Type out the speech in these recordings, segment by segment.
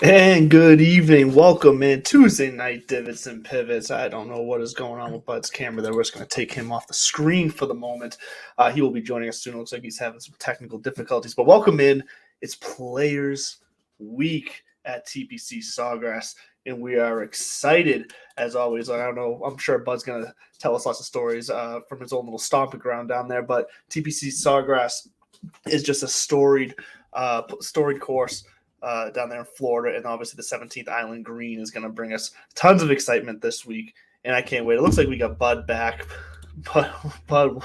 And good evening. Welcome in Tuesday night Divots and Pivots. I don't know what is going on with Bud's camera there. We're just going to take him off the screen for the moment. He will be joining us soon. It looks like he's having some technical difficulties. But welcome in. It's Players Week at TPC Sawgrass. And we are excited, as always. I don't know. I'm sure Bud's going to tell us lots of stories from his own little stomping ground down there. But TPC Sawgrass is just a storied course down there in Florida, and obviously the 17th Island Green is going to bring us tons of excitement this week, and I can't wait. It looks like we got Bud back, but I'm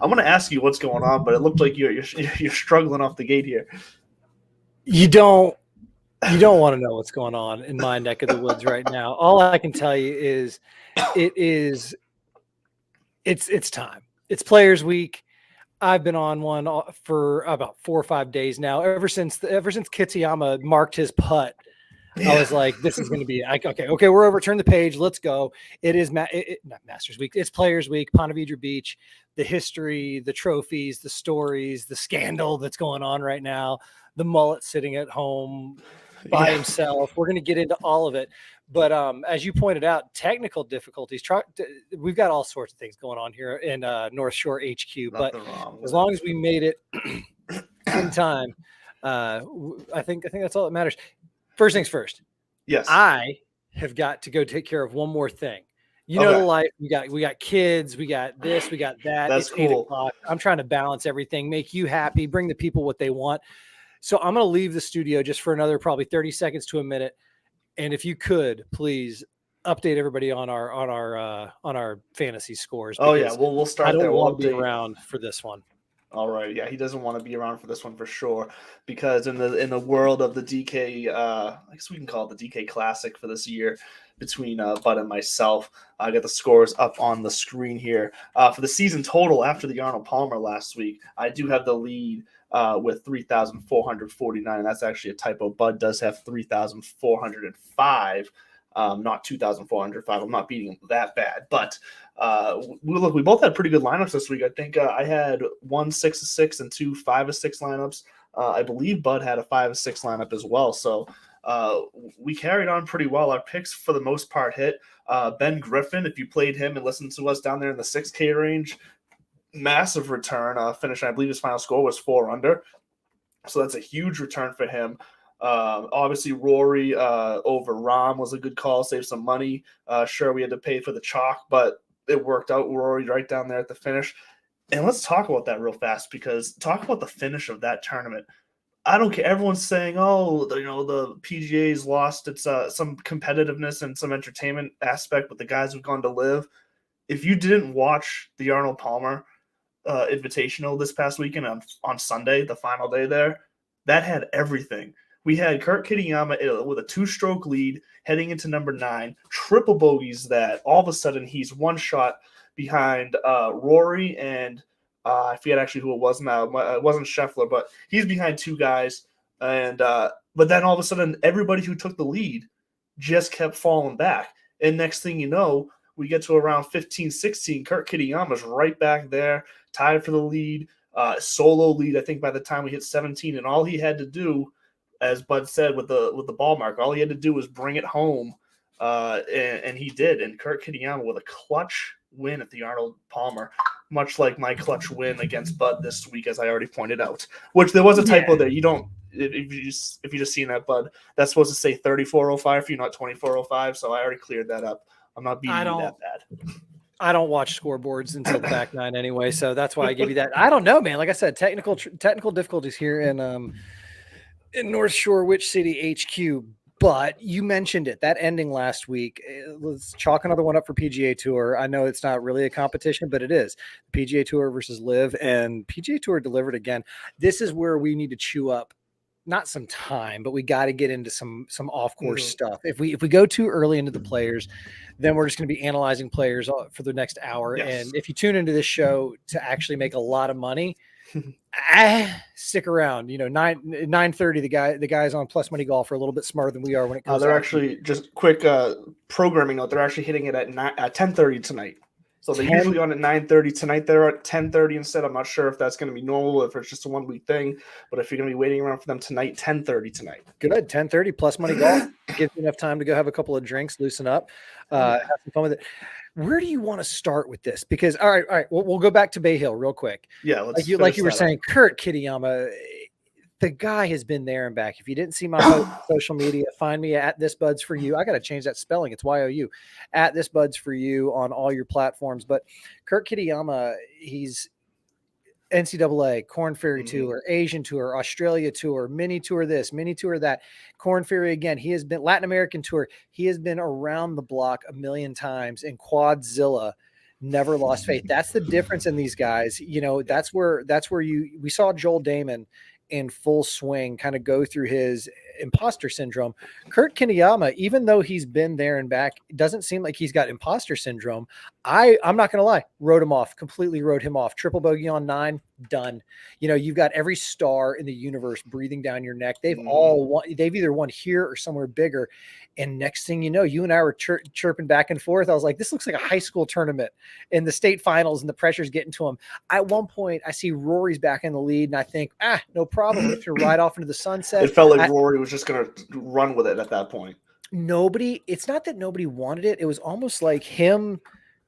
going to ask you what's going on, but it looked like you're struggling off the gate here. You don't want to know what's going on in my neck of the woods right now. All I can tell you is it's time. It's Players Week. I've been on one for about 4 or 5 days now. Ever since Kitayama marked his putt, I was like, "This is going to be okay. We're over. Turn the page. Let's go." It is not Masters Week. It's Players Week. Ponte Vedra Beach. The history, the trophies, the stories, the scandal that's going on right now. The mullet sitting at home by himself. We're going to get into all of it. But as you pointed out, technical difficulties. We've got all sorts of things going on here in North Shore HQ. But as long as we made it in time, I think that's all that matters. First things first. Yes, I have got to go take care of one more thing. You know, the life we got kids, we got this, we got that. That's it's cool. 8 o'clock. I'm trying to balance everything, make you happy, bring the people what they want. So I'm going to leave the studio just for another probably 30 seconds to a minute. And if you could, please update everybody on our fantasy scores. Oh yeah, we'll start. I don't there. want to be around for this one. All right, yeah, he doesn't want to be around for this one for sure, because in the world of the DK, I guess we can call it the DK Classic for this year between Bud and myself. I got the scores up on the screen here for the season total after the Arnold Palmer last week. I do have the lead with 3,449. And that's actually a typo. Bud does have 3,405, not 2,405. I'm not beating him that bad. But we both had pretty good lineups this week. I think I had 1 6-6 and 2 5-6 lineups. I believe Bud had a 5-6 lineup as well. So we carried on pretty well. Our picks, for the most part, hit. Ben Griffin, if you played him and listened to us down there in the 6K range, massive return, finish. I believe his final score was 4 under. So that's a huge return for him. Obviously, Rory over Rahm was a good call, saved some money. Sure, we had to pay for the chalk, but it worked out. Rory right down there at the finish. And let's talk about that real fast, because talk about the finish of that tournament. I don't care. Everyone's saying, the PGA's lost its some competitiveness and some entertainment aspect with the guys who've gone to live. If you didn't watch the Arnold Palmer Invitational this past weekend on Sunday, the final day there, that had everything. We had Kurt Kitayama with a 2-stroke lead heading into number 9, triple bogeys that all of a sudden he's one shot behind Rory and I forget actually who it was now. It wasn't Scheffler, but he's behind 2 guys. And but then all of a sudden everybody who took the lead just kept falling back. And next thing you know, we get to around 15, 16. Kurt Kitayama's right back there, tied for the lead, solo lead. I think by the time we hit 17, and all he had to do, as Bud said with the ball mark, all he had to do was bring it home, and he did. And Kurt Kitayama with a clutch win at the Arnold Palmer, much like my clutch win against Bud this week, as I already pointed out. Which there was a typo there. You don't. If you just seen that, Bud, that's supposed to say 3405 for you, not 2405. So I already cleared that up. I'm not beating you that bad. I don't watch scoreboards until the back 9 anyway, so that's why I give you that. I don't know, man. Like I said, technical difficulties here in North Shore Witch City HQ. But you mentioned it, that ending last week. Let's chalk another one up for PGA Tour. I know it's not really a competition, but it is. PGA Tour versus Live, and PGA Tour delivered again. This is where we need to chew up not some time, but we got to get into some off-course stuff. If we go too early into the players, then we're just going to be analyzing players for the next hour. Yes. And if you tune into this show to actually make a lot of money, stick around. 9:30. The guys on Plus Money Golf are a little bit smarter than we are when it comes. They're actually just quick programming note. They're actually hitting it at 10:30 tonight. So they're usually on at 9:30. Tonight they're at 10:30 instead. I'm not sure if that's going to be normal, if it's just a 1 week thing. But if you're going to be waiting around for them tonight, 10:30 tonight. Good, 10:30 plus money golf. Gives you enough time to go have a couple of drinks, loosen up, have some fun with it. Where do you want to start with this? Because all right, we'll go back to Bay Hill real quick. Yeah, let's like you were saying, Kurt Kitayama. The guy has been there and back. If you didn't see my social media, find me at This Buds For You. I got to change that spelling. It's YOU at This Buds For You on all your platforms. But Kurt Kitayama, he's NCAA, Corn Ferry Tour, Asian Tour, Australia Tour, Mini Tour this, Mini Tour that, Corn Ferry again. He has been Latin American Tour. He has been around the block a million times in Quadzilla. Never lost faith. That's the difference in these guys. You know, that's where we saw Joel Damon in full swing kind of go through his imposter syndrome. Kurt Kitayama, even though he's been there and back, it doesn't seem like he's got imposter syndrome. I'm not going to lie, completely wrote him off. Triple bogey on 9, done. You know, you've got every star in the universe breathing down your neck. They've all won. They've either won here or somewhere bigger. And next thing you know, you and I were chirping back and forth. I was like, this looks like a high school tournament in the state finals, and the pressure's getting to him. At one point, I see Rory's back in the lead, and I think, no problem. If you're right off into the sunset. It felt like Rory was just going to run with it at that point. It's not that nobody wanted it. It was almost like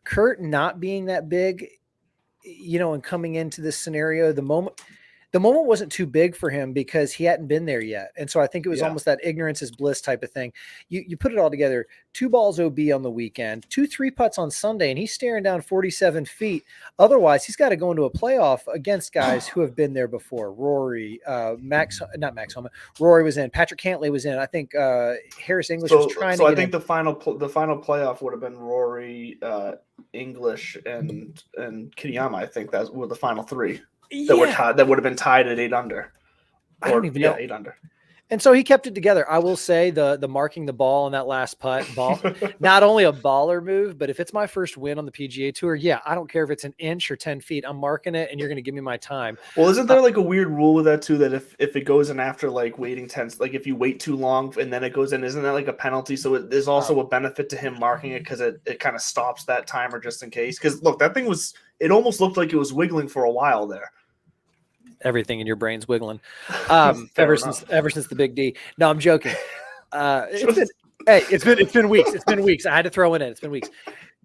Kurt not being that big, you know, and coming into this scenario, the moment wasn't too big for him because he hadn't been there yet. And so I think it was almost that ignorance is bliss type of thing. You put it all together, 2 balls OB on the weekend, 2 3-putts on Sunday, and he's staring down 47 feet. Otherwise, he's got to go into a playoff against guys who have been there before. Rory, Rory was in, Patrick Cantlay was in. I think Harris English was trying to get I think the final playoff would have been Rory, English, and Kitayama. I think that were the final 3. That were tied, that would have been tied at 8 under. I don't even know. 8 under. And so he kept it together. I will say the marking the ball on that last putt ball, not only a baller move, but if it's my first win on the PGA Tour, I don't care if it's an inch or 10 feet. I'm marking it, and you're going to give me my time. Well, isn't there like a weird rule with that too? That if it goes in after like waiting 10, like if you wait too long and then it goes in, isn't that like a penalty? So there's also a benefit to him marking it because it kind of stops that timer just in case. Because look, that thing it almost looked like it was wiggling for a while there. Everything in your brain's wiggling. Ever since the big D. No, I'm joking. It's been weeks. It's been weeks. I had to throw it in. It's been weeks.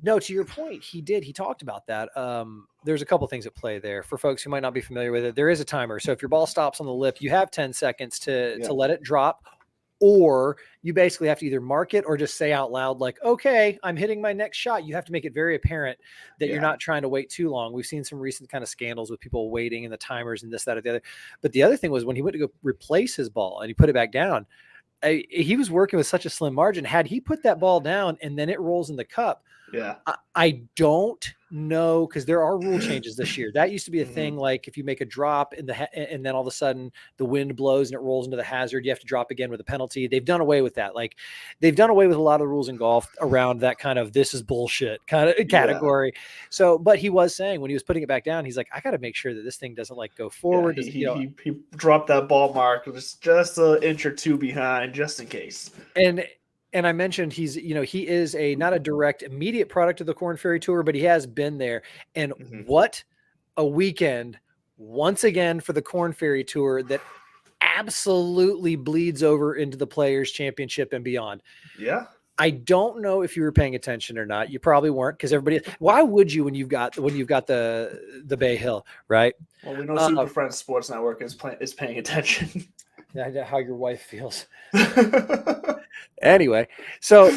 No, to your point, he talked about that. There's a couple things at play there for folks who might not be familiar with it. There is a timer. So if your ball stops on the lip, you have 10 seconds to let it drop, or you basically have to either mark it or just say out loud, like, okay, I'm hitting my next shot. You have to make it very apparent that you're not trying to wait too long. We've seen some recent kind of scandals with people waiting and the timers and this, that, or the other. But the other thing was when he went to go replace his ball and he put it back down, he was working with such a slim margin. Had he put that ball down and then it rolls in the cup, I don't know, because there are rule changes this year. That used to be a thing, like if you make a drop and then all of a sudden the wind blows and it rolls into the hazard, you have to drop again with a penalty. They've done away with that. Like they've done away with a lot of the rules in golf around that kind of this is bullshit kind of category. So, but he was saying when he was putting it back down, he's like, I got to make sure that this thing doesn't like go forward. He dropped that ball mark. It was just an inch or 2 behind, just in case. And I mentioned he is not a direct immediate product of the Corn Ferry Tour, but he has been there. And what a weekend once again for the Corn Ferry Tour that absolutely bleeds over into the Players Championship and beyond. Yeah. I don't know if you were paying attention or not. You probably weren't, because why would you when you've got the Bay Hill, right? Well, we know Super Friends Sports Network is paying attention. I know how your wife feels. Anyway, so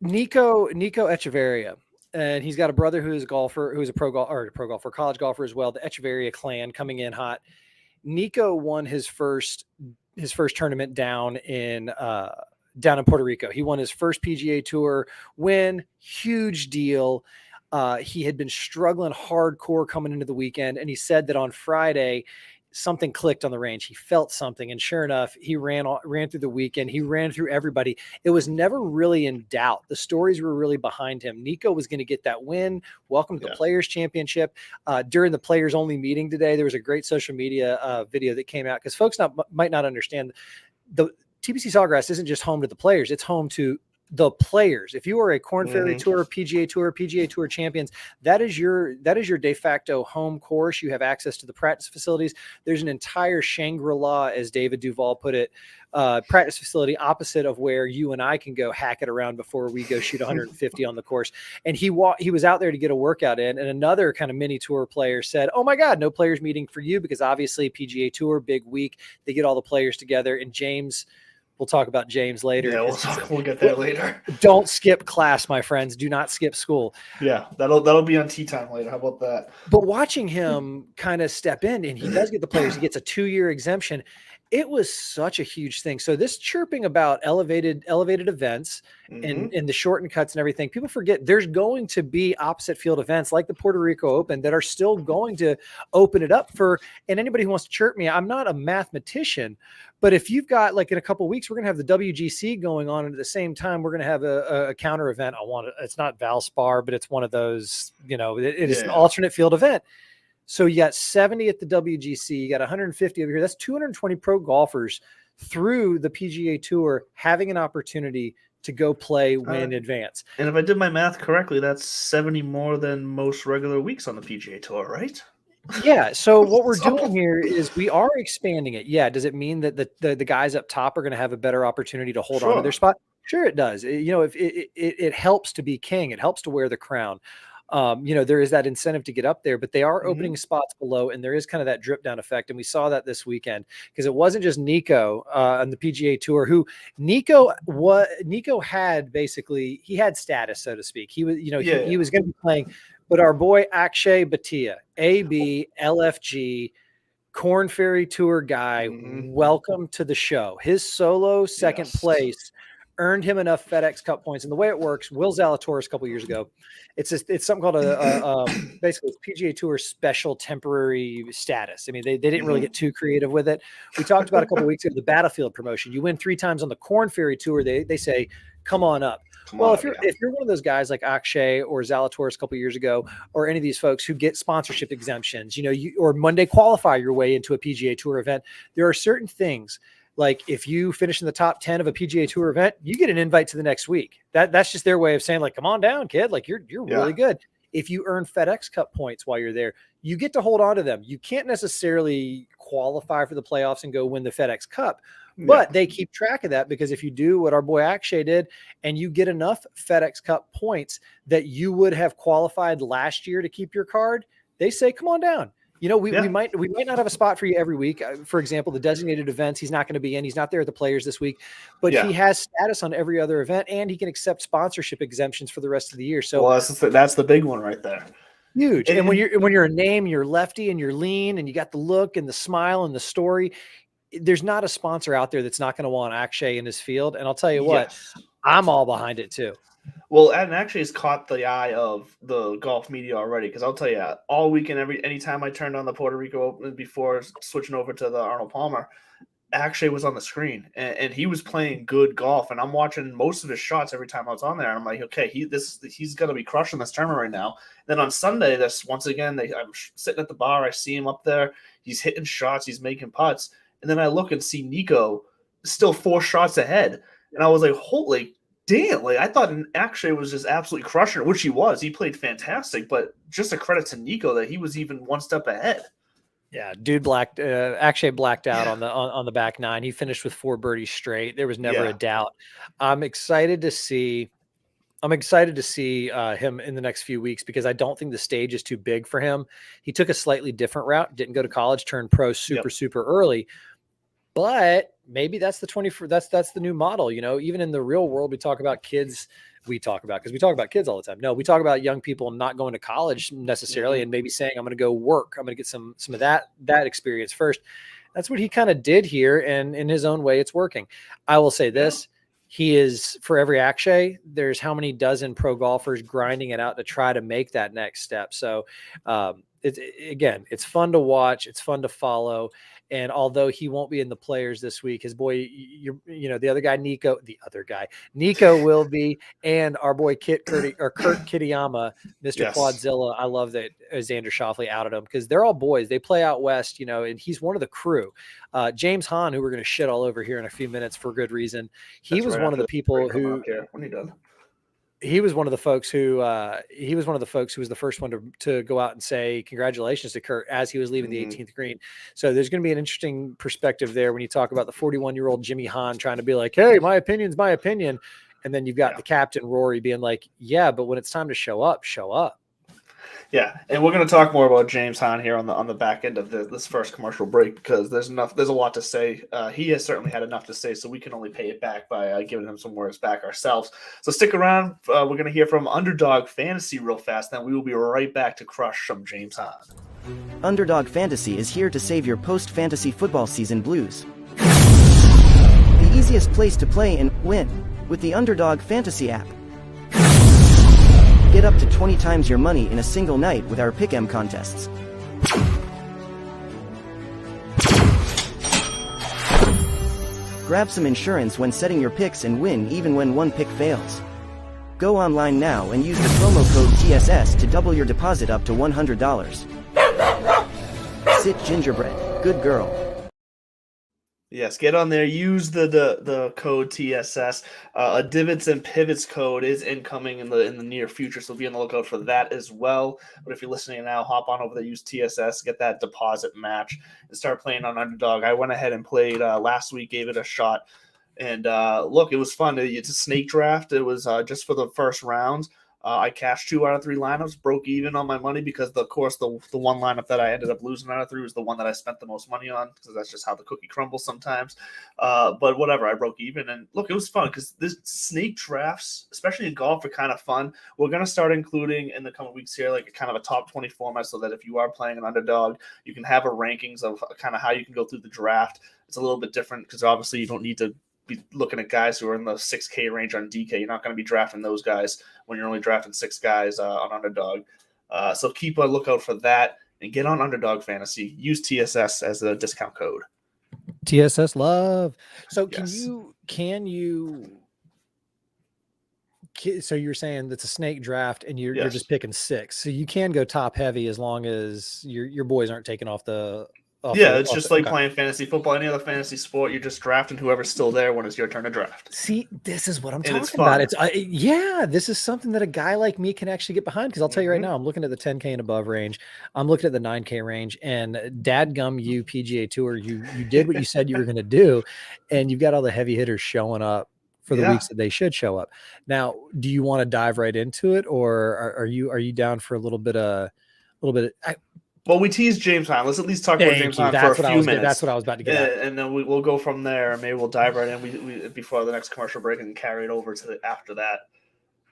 Nico Echeverria, and he's got a brother who's a golfer, who's a pro golfer, college golfer as well. The Echeverria clan coming in hot. Nico won his first tournament down in Puerto Rico. He won his first PGA Tour win. Huge deal. He had been struggling hardcore coming into the weekend, and he said that on Friday something clicked on the range. He felt something, and sure enough, he ran through the weekend. He ran through everybody. It was never really in doubt. The stories were really behind him. Nico was going to get that win. Welcome to the Players Championship. During the players only meeting today, there was a great social media video that came out, because folks might not understand. The TPC Sawgrass isn't just home to the players. It's home to the players. If you are a Corn Ferry Mhm. Tour, PGA Tour champions, that is your de facto home course. You have access to the practice facilities. There's an entire Shangri-La, as David Duval put it, practice facility opposite of where you and I can go hack it around before we go shoot 150 on the course. And he was out there to get a workout in. And another kind of mini tour player said, "Oh my God, no players meeting for you," because obviously PGA Tour, big week, they get all the players together. And James, we'll talk about James later. Yeah, we'll get there later. Don't skip class, my friends. Do not skip school. Yeah, that'll be on tea time later. How about that? But watching him kind of step in, and he does get the players, he gets a 2-year exemption. It was such a huge thing. So this chirping about elevated events and the shortened cuts and everything, people forget there's going to be opposite field events like the Puerto Rico Open that are still going to open it up for, and anybody who wants to chirp me, I'm not a mathematician, but if you've got, like, in a couple of weeks, we're going to have the WGC going on, and at the same time, we're going to have a counter event. It's not Valspar, but it's one of those, it is an alternate field event. So you got 70 at the WGC, you got 150 over here. That's 220 pro golfers through the PGA Tour having an opportunity to go play, win, advance. And if I did my math correctly, that's 70 more than most regular weeks on the PGA Tour, right? Yeah. So what we're doing here is we are expanding it. Yeah. Does it mean that the guys up top are going to have a better opportunity to hold on to their spot? Sure, it does. If it helps to be king, it helps to wear the crown. There is that incentive to get up there, but they are opening spots below, and there is kind of that drip down effect. And we saw that this weekend because it wasn't just Nico on the PGA Tour, who Nico had basically, he had status, so to speak. He was, he was going to be playing, but our boy Akshay Bhatia, AB, LFG, Corn Ferry Tour guy, welcome to the show. His solo second place earned him enough FedEx Cup points. And the way it works, Will Zalatoris a couple years ago, it's something called basically PGA Tour special temporary status. I mean, they didn't really get too creative with it. We talked about a couple weeks ago, the Battlefield promotion. You win 3 times on the Corn Ferry Tour, they say, come on up. If you're one of those guys like Akshay or Zalatoris a couple years ago, or any of these folks who get sponsorship exemptions, or Monday qualify your way into a PGA Tour event, there are certain things. Like if you finish in the top 10 of a PGA Tour event, you get an invite to the next week. That's just their way of saying, like, come on down, kid. Like you're really good. If you earn FedEx Cup points while you're there, you get to hold on to them. You can't necessarily qualify for the playoffs and go win the FedEx Cup, but they keep track of that, because if you do what our boy Akshay did and you get enough FedEx Cup points that you would have qualified last year to keep your card, they say, come on down. We might not have a spot for you every week. For example, the designated events, he's not going to be in. He's not there at the players this week, but he has status on every other event, and he can accept sponsorship exemptions for the rest of the year. So that's the big one right there. Huge. And when you're a name, you're lefty and you're lean and you got the look and the smile and the story, there's not a sponsor out there that's not going to want Akshay in his field. And I'll tell you what, I'm all behind it too. Well, and actually it's caught the eye of the golf media already, because I'll tell you, all weekend, anytime I turned on the Puerto Rico Open before switching over to the Arnold Palmer, Akshay was on the screen, and he was playing good golf, and I'm watching most of his shots every time I was on there. And I'm like, okay, he's going to be crushing this tournament right now. Then on Sunday, once again, I'm sitting at the bar, I see him up there, he's hitting shots, he's making putts, and then I look and see Nico still 4 shots ahead, and I was like, holy damn, like I thought Akshay was just absolutely crushing it, which he was. He played fantastic, but just a credit to Nico that he was even one step ahead. Yeah, dude, Akshay blacked out on the back 9. He finished with 4 birdies straight. There was never a doubt. I'm excited to see him in the next few weeks, because I don't think the stage is too big for him. He took a slightly different route, didn't go to college, turned pro super early. But maybe that's the new model. Even in the real world, we talk about kids. Because we talk about kids all the time. No, we talk about young people not going to college necessarily, and maybe saying, I'm going to go work. I'm going to get some of that experience first. That's what he kind of did here. And in his own way, it's working. I will say this. He is, for every Akshay, there's how many dozen pro golfers grinding it out to try to make that next step. So it's fun to watch. It's fun to follow. And although he won't be in the players this week, his boy, the other guy, Nico will be, and our boy Kurt Kitayama, Mr. Yes. Quadzilla. I love that Xander Schauffele outed him because they're all boys. They play out west, and he's one of the crew. James Hahn, who we're going to shit all over here in a few minutes for good reason. He was one of the people who. When he done. He was one of the folks who was the first one to go out and say congratulations to Kurt as he was leaving the 18th green. So there's going to be an interesting perspective there when you talk about the 41-year-old Jimmy Hahn trying to be like, hey, my opinion's my opinion. And then you've got the captain Rory being like, yeah, but when it's time to show up, show up. Yeah, and we're going to talk more about James Hahn here on the back end of this first commercial break because there's a lot to say. He has certainly had enough to say, so we can only pay it back by giving him some words back ourselves. So stick around. We're going to hear from Underdog Fantasy real fast, then we will be right back to crush some James Hahn. Underdog Fantasy is here to save your post-fantasy football season blues. The easiest place to play and win with the Underdog Fantasy app. Get up to 20 times your money in a single night with our Pick'em contests. Grab some insurance when setting your picks and win even when one pick fails. Go online now and use the promo code TSS to double your deposit up to $100. Sit gingerbread, good girl. Yes, get on there. Use the code TSS. A Divots and Pivots code is incoming in the near future, so be on the lookout for that as well. But if you're listening now, hop on over there, use TSS, get that deposit match, and start playing on Underdog. I went ahead and played last week, gave it a shot, and look, it was fun. It's a snake draft. It was just for the first round. I cashed 2 out of 3 lineups, broke even on my money because, of course, the one lineup that I ended up losing out of 3 was the one that I spent the most money on because that's just how the cookie crumbles sometimes. But whatever, I broke even. And look, it was fun because this snake drafts, especially in golf, are kind of fun. We're going to start including in the coming weeks here like a kind of a top 20 format so that if you are playing an Underdog, you can have a rankings of kind of how you can go through the draft. It's a little bit different because obviously you don't need to be looking at guys who are in the 6K range on DK. You're not going to be drafting those guys when you're only drafting 6 guys on Underdog. So keep a lookout for that and get on Underdog Fantasy. Use TSS as a discount code. TSS love. So Yes. So you're saying that's a snake draft and you're just picking 6. So you can go top heavy as long as your boys aren't taking off the it's just like playing fantasy football. Any other fantasy sport, you're just drafting whoever's still there when it's your turn to draft. See, this is what I'm talking about. This is something that a guy like me can actually get behind because I'll tell you right now, I'm looking at the 10K and above range. I'm looking at the 9K range, and dadgum you PGA Tour, you did what you said you were going to do, and you've got all the heavy hitters showing up for the weeks that they should show up. Now, do you want to dive right into it, or are you down for a little bit of? Well, we teased James Hahn. Let's at least talk about James Hahn for a few minutes. That's what I was about to get at. And then we'll go from there. Maybe we'll dive right in we before the next commercial break and carry it over to after that.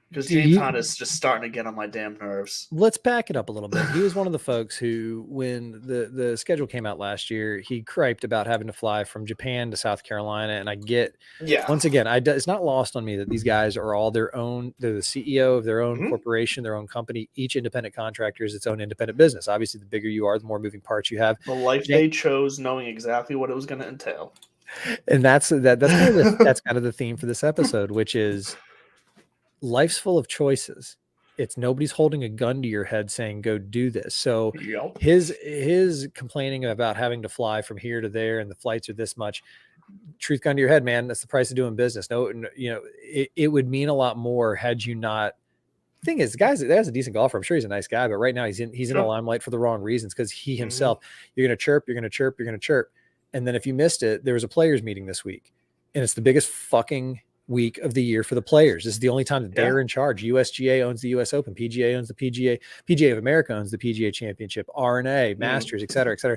Because James Hahn is just starting to get on my damn nerves. Let's back it up a little bit. He was one of the folks who, when the schedule came out last year, he griped about having to fly from Japan to South Carolina. And I get, once again, it's not lost on me that these guys are all their own. They're the CEO of their own corporation, their own company. Each independent contractor is its own independent business. Obviously, the bigger you are, the more moving parts you have. The life they chose, knowing exactly what it was going to entail. And that's kind of the theme for this episode, which is, life's full of choices. It's nobody's holding a gun to your head saying, go do this. So his complaining about having to fly from here to there and the flights are this much, truth gun to your head, man, that's the price of doing business. No, it would mean a lot more had you not. The thing is, guy's a decent golfer. I'm sure he's a nice guy, but right now he's in the limelight for the wrong reasons because he himself, you're going to chirp. And then if you missed it, there was a players meeting this week and it's the biggest fucking week of the year for the players. This is the only time that they're in charge. USGA owns the US Open, PGA owns the PGA of America owns the PGA Championship, RNA, Masters, et cetera, et cetera.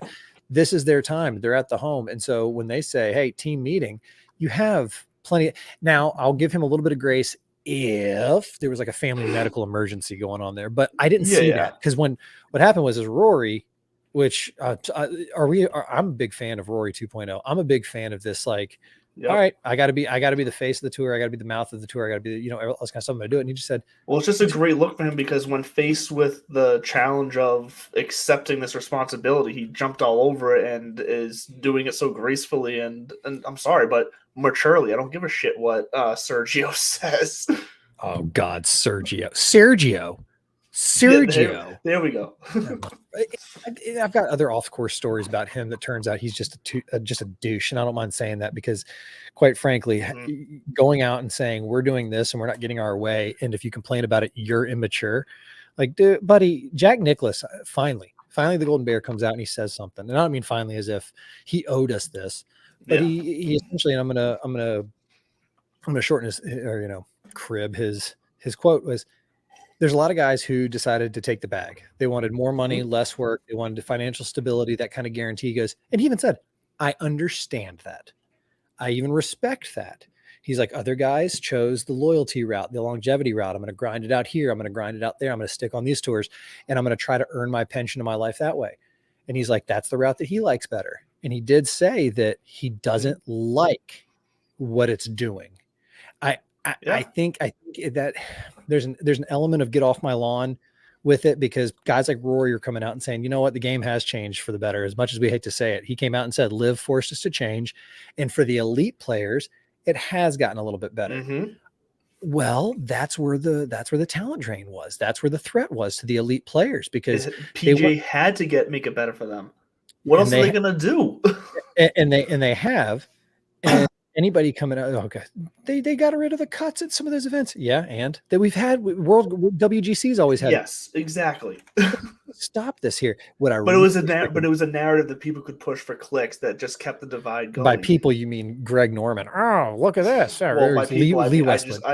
This is their time. They're at the home. And so when they say, hey, team meeting, you have plenty. Now I'll give him a little bit of grace if there was like a family medical emergency going on there, but I didn't see that because what happened was Rory, which I'm a big fan of Rory 2.0. I'm a big fan of this, like, Yep. all right, I got to be the face of the tour. I got to be the mouth of the tour. I got to be, you know, all this kind of stuff. I'm going to do it. And he just said, Well, it's just a great look for him because when faced with the challenge of accepting this responsibility, he jumped all over it and is doing it so gracefully and I'm sorry, but maturely. I don't give a shit what Sergio says. oh God, Sergio. Yeah, there we go. I've got other off-course stories about him that turns out he's just a douche, and I don't mind saying that because, quite frankly, going out and saying we're doing this and we're not getting our way, and if you complain about it, you're immature. Like, dude, buddy, Jack Nicklaus finally, the Golden Bear comes out and he says something, and I don't mean finally as if he owed us this, but he essentially, and I'm gonna shorten his, or you know, crib his quote was, there's a lot of guys who decided to take the bag. They wanted more money, less work. They wanted financial stability, that kind of guarantee. He goes, and he even said, I understand that. I even respect that. He's like, other guys chose the loyalty route, the longevity route. I'm going to grind it out here. I'm going to grind it out there. I'm going to stick on these tours and I'm going to try to earn my pension in my life that way. And he's like, that's the route that he likes better. And he did say that he doesn't like what it's doing. I think that there's an element of get off my lawn with it because guys like Rory are coming out and saying, you know what, the game has changed for the better. As much as we hate to say it, he came out and said, Liv forced us to change. And for the elite players, it has gotten a little bit better. Mm-hmm. Well, that's where the talent drain was. That's where the threat was to the elite players because PGA had to make it better for them. What else are they going to do? and they have. And anybody coming out, okay, they got rid of the cuts at some of those events. Yeah, and that we've had World WGC's always had. Yes, exactly. Stop this here. It was a narrative that people could push for clicks that just kept the divide going. By people, you mean Greg Norman? Oh, look at this. Well, by people, I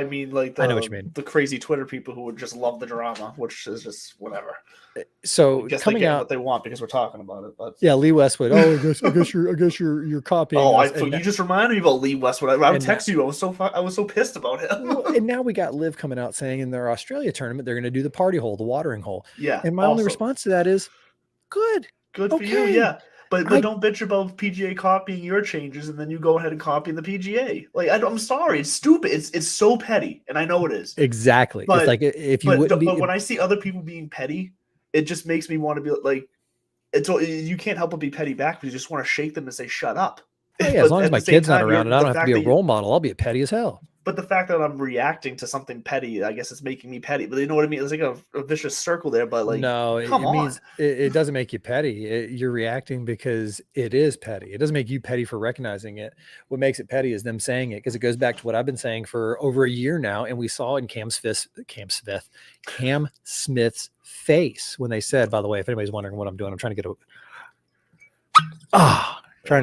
mean like I know what you mean. The crazy Twitter people who would just love the drama, which is just whatever. So I guess coming they get out, what they want because we're talking about it. But yeah, Lee Westwood. Oh, I guess you're copying. Oh, you just reminded me about Lee Westwood. I would text you. I was so pissed about him. And now we got Liv coming out saying in their Australia tournament they're going to do the party hole, the watering hole. Yeah. And my only response to that is, good for you. Yeah. But don't bitch about PGA copying your changes and then you go ahead and copy the PGA. Like I'm sorry, it's stupid. It's so petty, and I know it is. Exactly. But, it's like if you wouldn't but when I see other people being petty, it just makes me want to be like, you can't help but be petty back because you just want to shake them and say shut up. Oh, yeah, as long as my kid's not around and I don't have to be a role model, I'll be a petty as hell. But the fact that I'm reacting to something petty, I guess it's making me petty. But you know what I mean? It's like a vicious circle there. But like, no, it doesn't make you petty. You're reacting because it is petty. It doesn't make you petty for recognizing it. What makes it petty is them saying it because it goes back to what I've been saying for over a year now, and we saw in Cam Smith's face when they said, by the way, if anybody's wondering what I'm doing, I'm trying to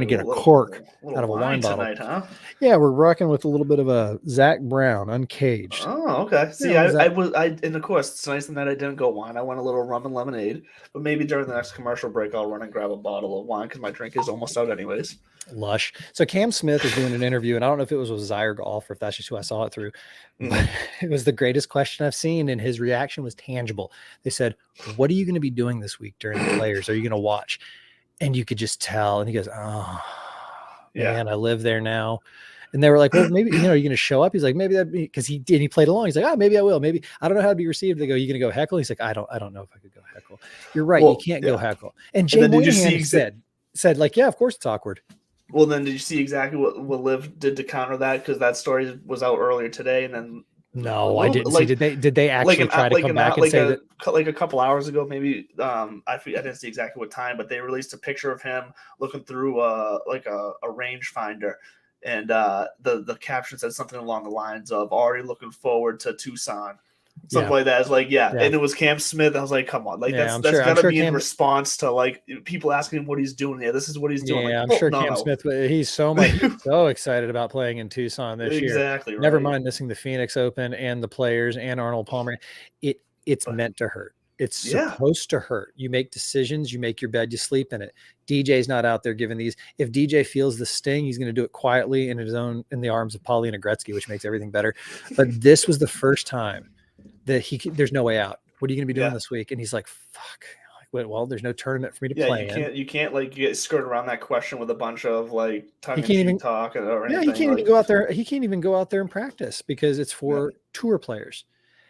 get a cork out of a wine bottle. Tonight, huh? Yeah, we're rocking with a little bit of a Zach Brown, Uncaged. Oh, okay. See, and of course, it's nice that I didn't go wine. I went a little rum and lemonade, but maybe during the next commercial break, I'll run and grab a bottle of wine because my drink is almost out anyways. Lush. So Cam Smith is doing an interview, and I don't know if it was with Zyre Golf or if that's just who I saw it through, but it was the greatest question I've seen, and his reaction was tangible. They said, what are you going to be doing this week during the Players? Are you going to watch? And you could just tell. And he goes, oh, yeah, man, I live there now. And they were like, well, maybe, you're going to show up. He's like, maybe that'd be, because he did. He played along. He's like, oh, maybe I will. Maybe I don't know how to be received. They go, you going to go heckle? He's like, I don't know if I could go heckle. You're right. You can't go heckle. And Jay Moynihan said like, yeah, of course it's awkward. Well, then did you see exactly what Liv did to counter that? Because that story was out earlier today. And then no, I didn't see. Did they actually try to come back and say that? Like a couple hours ago, maybe. I didn't see exactly what time, but they released a picture of him looking through a rangefinder, and the caption said something along the lines of "already looking forward to Tucson." Something like that. It's like, and it was Cam Smith. I was like, come on, like that's gotta be in response to like people asking him what he's doing here. This is what he's doing. Yeah, like, I'm sure Cam Smith. He's so excited about playing in Tucson this year. Exactly. Right. Never mind missing the Phoenix Open and the Players and Arnold Palmer. It's meant to hurt. It's supposed to hurt. You make decisions. You make your bed. You sleep in it. DJ's not out there giving these. If DJ feels the sting, he's going to do it quietly in the arms of Paulina Gretzky, which makes everything better. But this was the first time that there's no way out. What are you going to be doing this week? And he's like, fuck, well, there's no tournament for me to Yeah, play you can't like get skirt around that question with a bunch of like tongue in can't even cheek talk or Yeah, anything. he can't even go out there. He can't even go out there and practice because it's for tour players.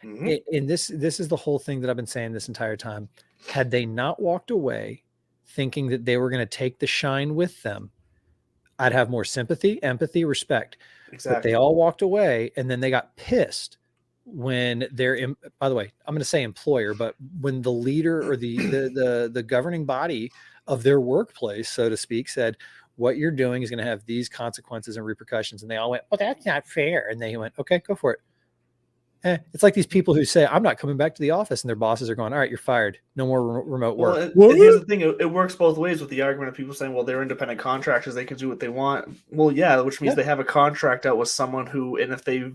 Mhm. And this is the whole thing that I've been saying this entire time. Had they not walked away thinking that they were going to take the shine with them, I'd have more sympathy, empathy, respect. But they Exactly. all walked away, and then they got pissed when by the way, I'm going to say employer, but when the leader or the governing body of their workplace, so to speak, said, what you're doing is going to have these consequences and repercussions. And they all went, oh, that's not fair. And they went, okay, go for it. It's like these people who say, I'm not coming back to the office, and their bosses are going, all right, you're fired. No more remote Well, work. and here's the thing: it works both ways with the argument of people saying, "Well, they're independent contractors; they can do what they want." Well, yeah, which means they have a contract out with someone who, and if they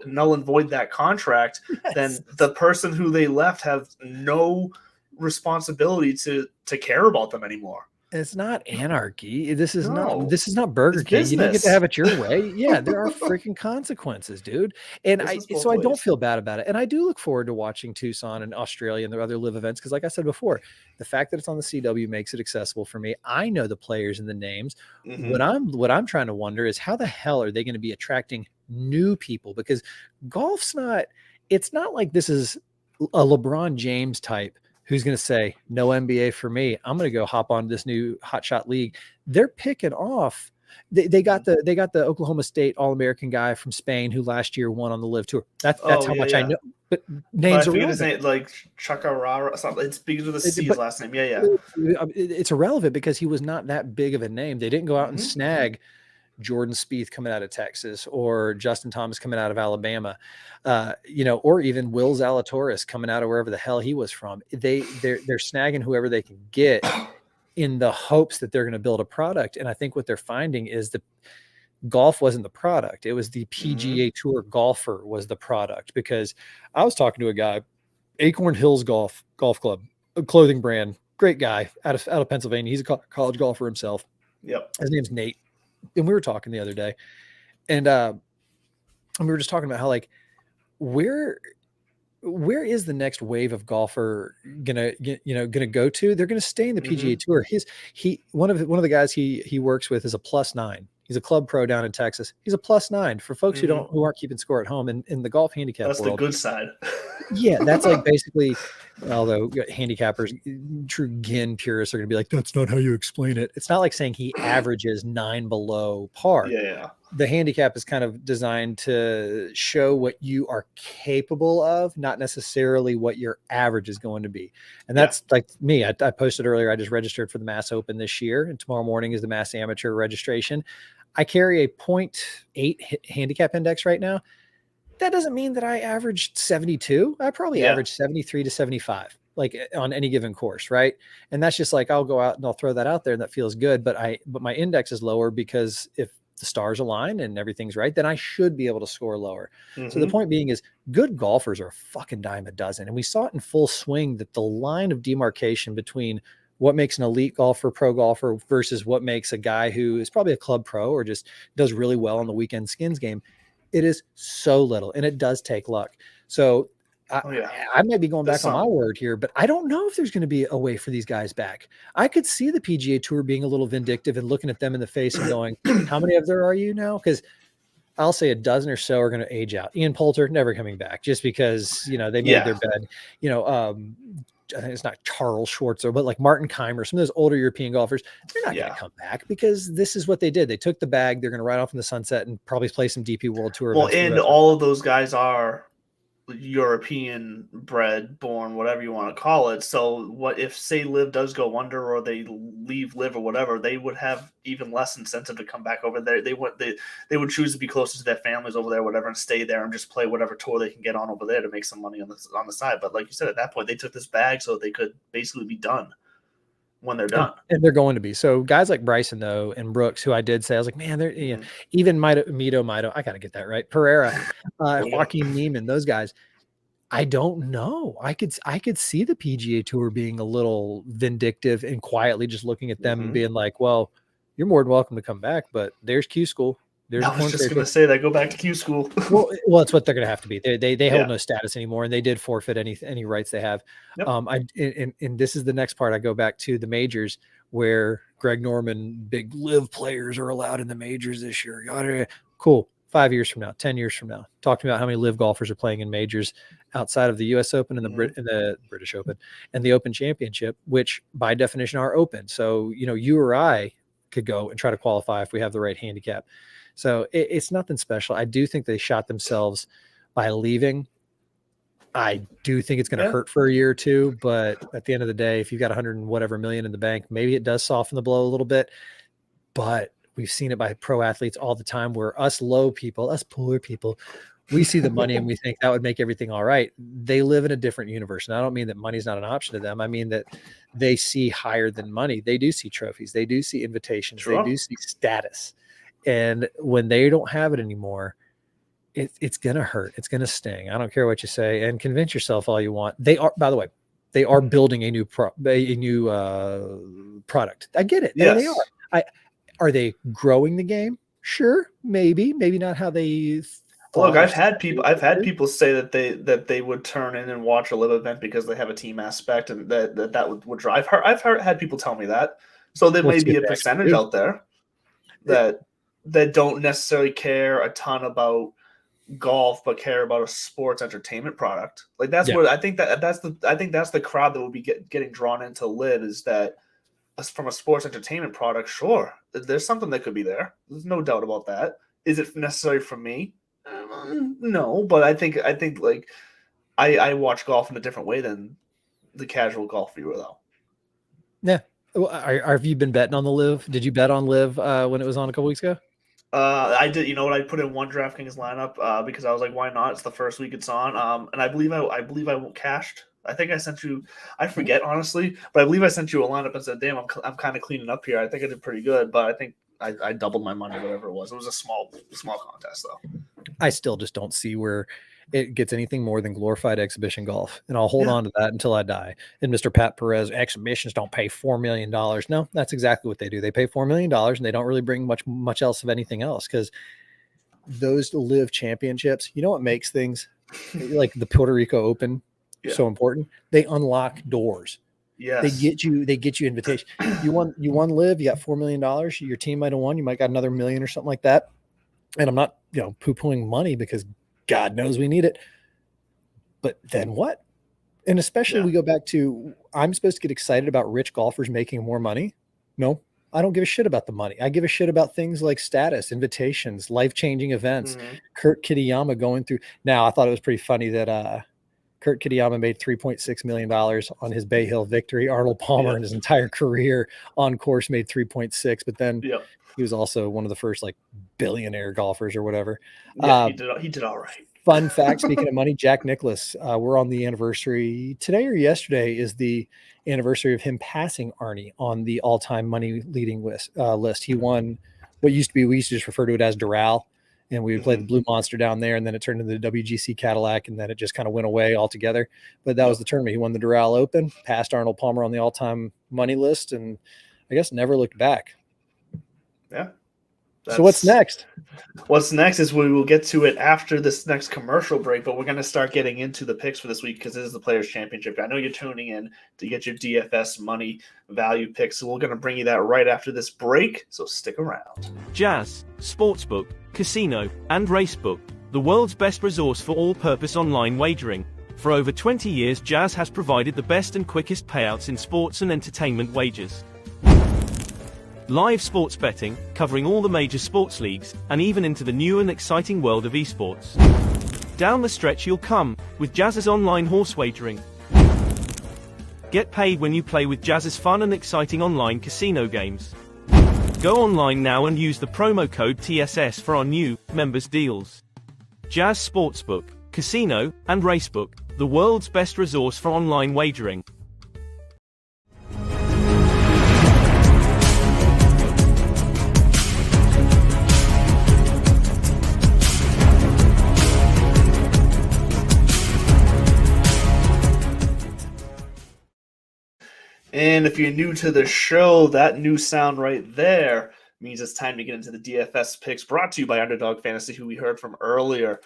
null and void that contract, then the person who they left has no responsibility to care about them anymore. It's not anarchy. This is No, not Burger it's King. You don't get to business. have it your way. Yeah, there are freaking consequences, dude. And Business both so I don't ways. feel bad about it. And I do look forward to watching Tucson and Australia and their other live events because, like I said before, the fact that it's on the CW makes it accessible for me. I know the players and the names. Mhm. What I'm trying to wonder is how the hell are they going to be attracting new people? Because golf's not. It's not like this is a LeBron James type who's going to say no NBA for me. I'm going to go hop on this new hotshot league. They're picking off. They got the Oklahoma State All-American guy from Spain who last year won on the Live Tour. That's how much I know. But names I are forget his relevant. name, like Chakarara. Something. It's begins with a C. His But last name. Yeah. it's irrelevant because he was not that big of a name. They didn't go out and Mhm. snag Jordan Spieth coming out of Texas or Justin Thomas coming out of Alabama, or even Will Zalatoris coming out of wherever the hell he was from. They're snagging whoever they can get in the hopes that they're going to build a product. And I think what they're finding is that golf wasn't the product. It was the PGA Tour golfer was the product, because I was talking to a guy, Acorn Hills Golf Club, a clothing brand, great guy out of Pennsylvania. He's a college golfer himself. Yep. His name's Nate. And we were talking the other day, and we were just talking about how, like, where is the next wave of golfer gonna go to? They're gonna stay in the PGA Tour. One of the guys he works with is a +9. He's a club pro down in Texas. He's a +9 for folks who aren't keeping score at home in the golf handicap That's world. the good side. Yeah, that's like basically, although handicappers, true GIN purists are going to be like, that's not how you explain it. It's not like saying he averages 9 below par. Yeah. The handicap is kind of designed to show what you are capable of, not necessarily what your average is going to be. And that's like me. I posted earlier, I just registered for the Mass Open this year, and tomorrow morning is the Mass Amateur registration. I carry a 0.8 handicap index right now. That doesn't mean that I averaged 72. I probably averaged 73 to 75, like on any given course, right? And that's just like, I'll go out and I'll throw that out there and that feels good. But my index is lower because if the stars align and everything's right, then I should be able to score lower. So the point being is, good golfers are a fucking dime a dozen. And we saw it in full swing, that the line of demarcation between what makes an elite golfer, pro golfer, versus what makes a guy who is probably a club pro or just does really well on the weekend skins game, it is so little, and it does take luck. So I might be going back on my word here, but I don't know if there's going to be a way for these guys back. I could see the PGA Tour being a little vindictive and looking at them in the face and going, how many of there are you now? Because I'll say a dozen or so are going to age out. Ian Poulter, never coming back, just because, they made their bed. I think it's not Charles Schwartzer, but like Martin Keimer, some of those older European golfers, they're not going to come back because this is what they did. They took the bag. They're going to ride off in the sunset and probably play some DP World Tour events. Well, and all of those guys are European bred, born, whatever you want to call it. So what if, say, Liv does go under or they leave Liv or whatever, they would have even less incentive to come back over there. They would choose to be closer to their families over there, whatever, and stay there and just play whatever tour they can get on over there to make some money on the side. But like you said, at that point, they took this bag so they could basically be done when they're done. And they're going to be. So guys like Bryson, though, and Brooks, who I did say, I was like, man, they're even Mito, I got to get that right. Pereira, Joaquin Neiman, those guys. I don't know. I could see the PGA Tour being a little vindictive and quietly just looking at them and being like, well, you're more than welcome to come back, but there's Q School. There's I a was Corn just Ferry going to 50. say that. Go back to Q school. Well, it's what they're going to have to be. They hold Yeah. no status anymore, and they did forfeit any rights they have. Yep. And this is the next part. I go back to the majors where Greg Norman, big live players are allowed in the majors this year. Cool. 5 years from now, 10 years from now, talk to me about how many live golfers are playing in majors outside of the U.S. Open and the British Open and the Open Championship, which by definition are open. So, you or I could go and try to qualify if we have the right handicap. So it's nothing special. I do think they shot themselves by leaving. I do think it's going to hurt for a year or two, but at the end of the day, if you've got 100 and whatever million in the bank, maybe it does soften the blow a little bit. But we've seen it by pro athletes all the time where us low people, us poor people, we see the money and we think that would make everything all right. They live in a different universe. And I don't mean that money's not an option to them. I mean that they see higher than money. They do see trophies. They do see invitations. Sure. They do see status. And when they don't have it anymore, it's going to hurt. It's going to sting. I don't care what you say, and convince yourself all you want. They are, by the way, they are building a new product. I get it. Yes. They are. Are they growing the game? Sure. Maybe not how they Look, I've had people say that they would turn in and watch a live event because they have a team aspect and that would drive her. I've had people tell me that. So there may be a percentage out there that don't necessarily care a ton about golf but care about a sports entertainment product. Like that's what I think that's the crowd that will be getting drawn into live, is that from a sports entertainment product. Sure, there's something that could be there. There's no doubt about that. Is it necessary for me? No, but I think like I watch golf in a different way than the casual golf viewer, though. Yeah. Have you been betting on the live? Did you bet on live when it was on a couple weeks ago? I did. You know what? I put in one DraftKings lineup because I was like, why not? It's the first week it's on. And I believe I cashed. I think I sent you. I forget honestly, but I believe I sent you a lineup and said, "Damn, I'm kind of cleaning up here. I think I did pretty good." But I think I doubled my money, whatever it was. It was a small contest though. I still just don't see where it gets anything more than glorified exhibition golf. And I'll hold on to that until I die. And Mr. Pat Perez, exhibitions don't pay $4 million. No, that's exactly what they do. They pay $4 million and they don't really bring much else of anything else, because those live championships, you know what makes things like the Puerto Rico Open so important? They unlock doors. Yes. They get you invitation. You won live, you got $4 million. Your team might have won. You might got another $1 million or something like that. And I'm not, poo-pooing money, because God knows we need it. But then what? And especially we go back to, I'm supposed to get excited about rich golfers making more money. No, I don't give a shit about the money. I give a shit about things like status, invitations, life-changing events. Mm-hmm. Kurt Kitayama going through. Now, I thought it was pretty funny that Kurt Kitayama made $3.6 million on his Bay Hill victory. Arnold Palmer in his entire career on course made 3.6, but then he was also one of the first billionaire golfers or whatever. Yeah, he did all right. Fun fact, speaking of money, Jack Nicklaus, we're on the anniversary today, or yesterday is the anniversary of him passing Arnie on the all-time money leading list. He won what used to be, we used to just refer to it as Doral, and we would play the Blue Monster down there, and then it turned into the WGC Cadillac, and then it just kind of went away altogether. But that was the tournament. He won the Doral Open, passed Arnold Palmer on the all-time money list, and I guess never looked back. Yeah. So what's next? What's next is we will get to it after this next commercial break, but we're going to start getting into the picks for this week because this is the Players' Championship. I know you're tuning in to get your DFS money value picks, so we're going to bring you that right after this break, so stick around. Jazz, Sportsbook, Casino, and Racebook, the world's best resource for all-purpose online wagering. For over 20 years, Jazz has provided the best and quickest payouts in sports and entertainment wagers. Live sports betting, covering all the major sports leagues, and even into the new and exciting world of esports. Down the stretch you'll come, with Jazz's online horse wagering. Get paid when you play with Jazz's fun and exciting online casino games. Go online now and use the promo code TSS for our new members deals. Jazz Sportsbook, Casino, and Racebook, the world's best resource for online wagering. And if you're new to the show, that new sound right there means it's time to get into the DFS picks brought to you by Underdog Fantasy, who we heard from earlier.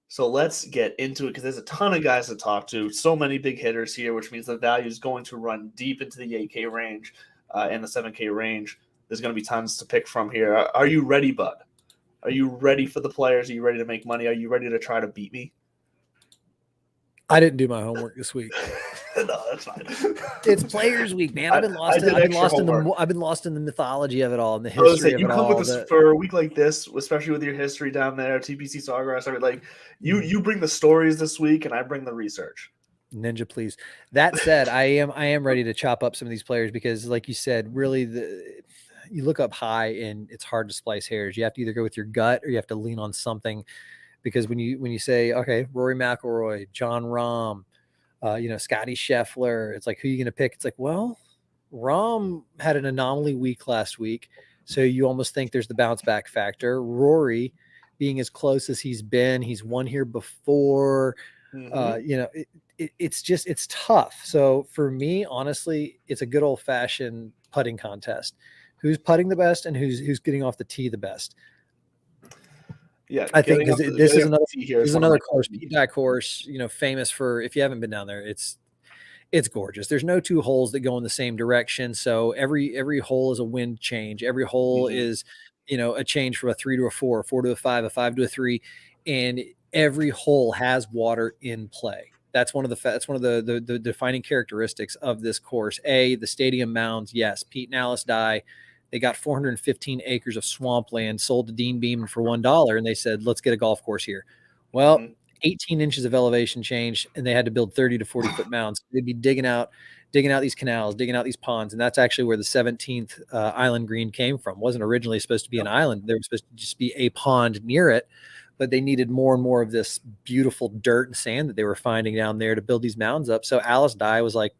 So let's get into it because there's a ton of guys to talk to. So many big hitters here, which means the value is going to run deep into the 8K range and the 7K range. There's going to be tons to pick from here. Are you ready, bud? Are you ready for the players? Are you ready to make money? Are you ready to try to beat me? I didn't do my homework this week. No, that's fine. It's Players Week, man. I've been lost in the mythology of it all, and the history of you it come all. with this for a week like this, especially with your history down there, TPC Sawgrass. I mean, like you bring the stories this week, and I bring the research. Ninja, please. That said, I am ready to chop up some of these players because, like you said, really you look up high and it's hard to splice hairs. You have to either go with your gut or you have to lean on something. Because when you say, okay, Rory McIlroy, John Rahm, Scotty Scheffler, it's like, who are you going to pick? It's like, well, Rahm had an anomaly week last week. So you almost think there's the bounce back factor. Rory being as close as he's been, he's won here before, it's tough. So for me, honestly, it's a good old fashioned putting contest. Who's putting the best and who's getting off the tee the best. Yeah, I think this is another course, that course, famous for, if you haven't been down there, it's gorgeous. There's no two holes that go in the same direction. So every hole is a wind change. Every hole is, a change from a 3 to a 4, a 4 to a 5, a 5 to a 3. And every hole has water in play. That's one of the defining characteristics of this course. The stadium mounds. Yes. Pete and Alice Dye. They got 415 acres of swampland sold to Dean Beeman for $1. And they said, let's get a golf course here. Well, 18 inches of elevation change, and they had to build 30 to 40 foot mounds. They'd be digging out these canals, digging out these ponds. And that's actually where the 17th island green came from. It wasn't originally supposed to be an island. There was supposed to just be a pond near it, but they needed more and more of this beautiful dirt and sand that they were finding down there to build these mounds up. So Alice Dye was like,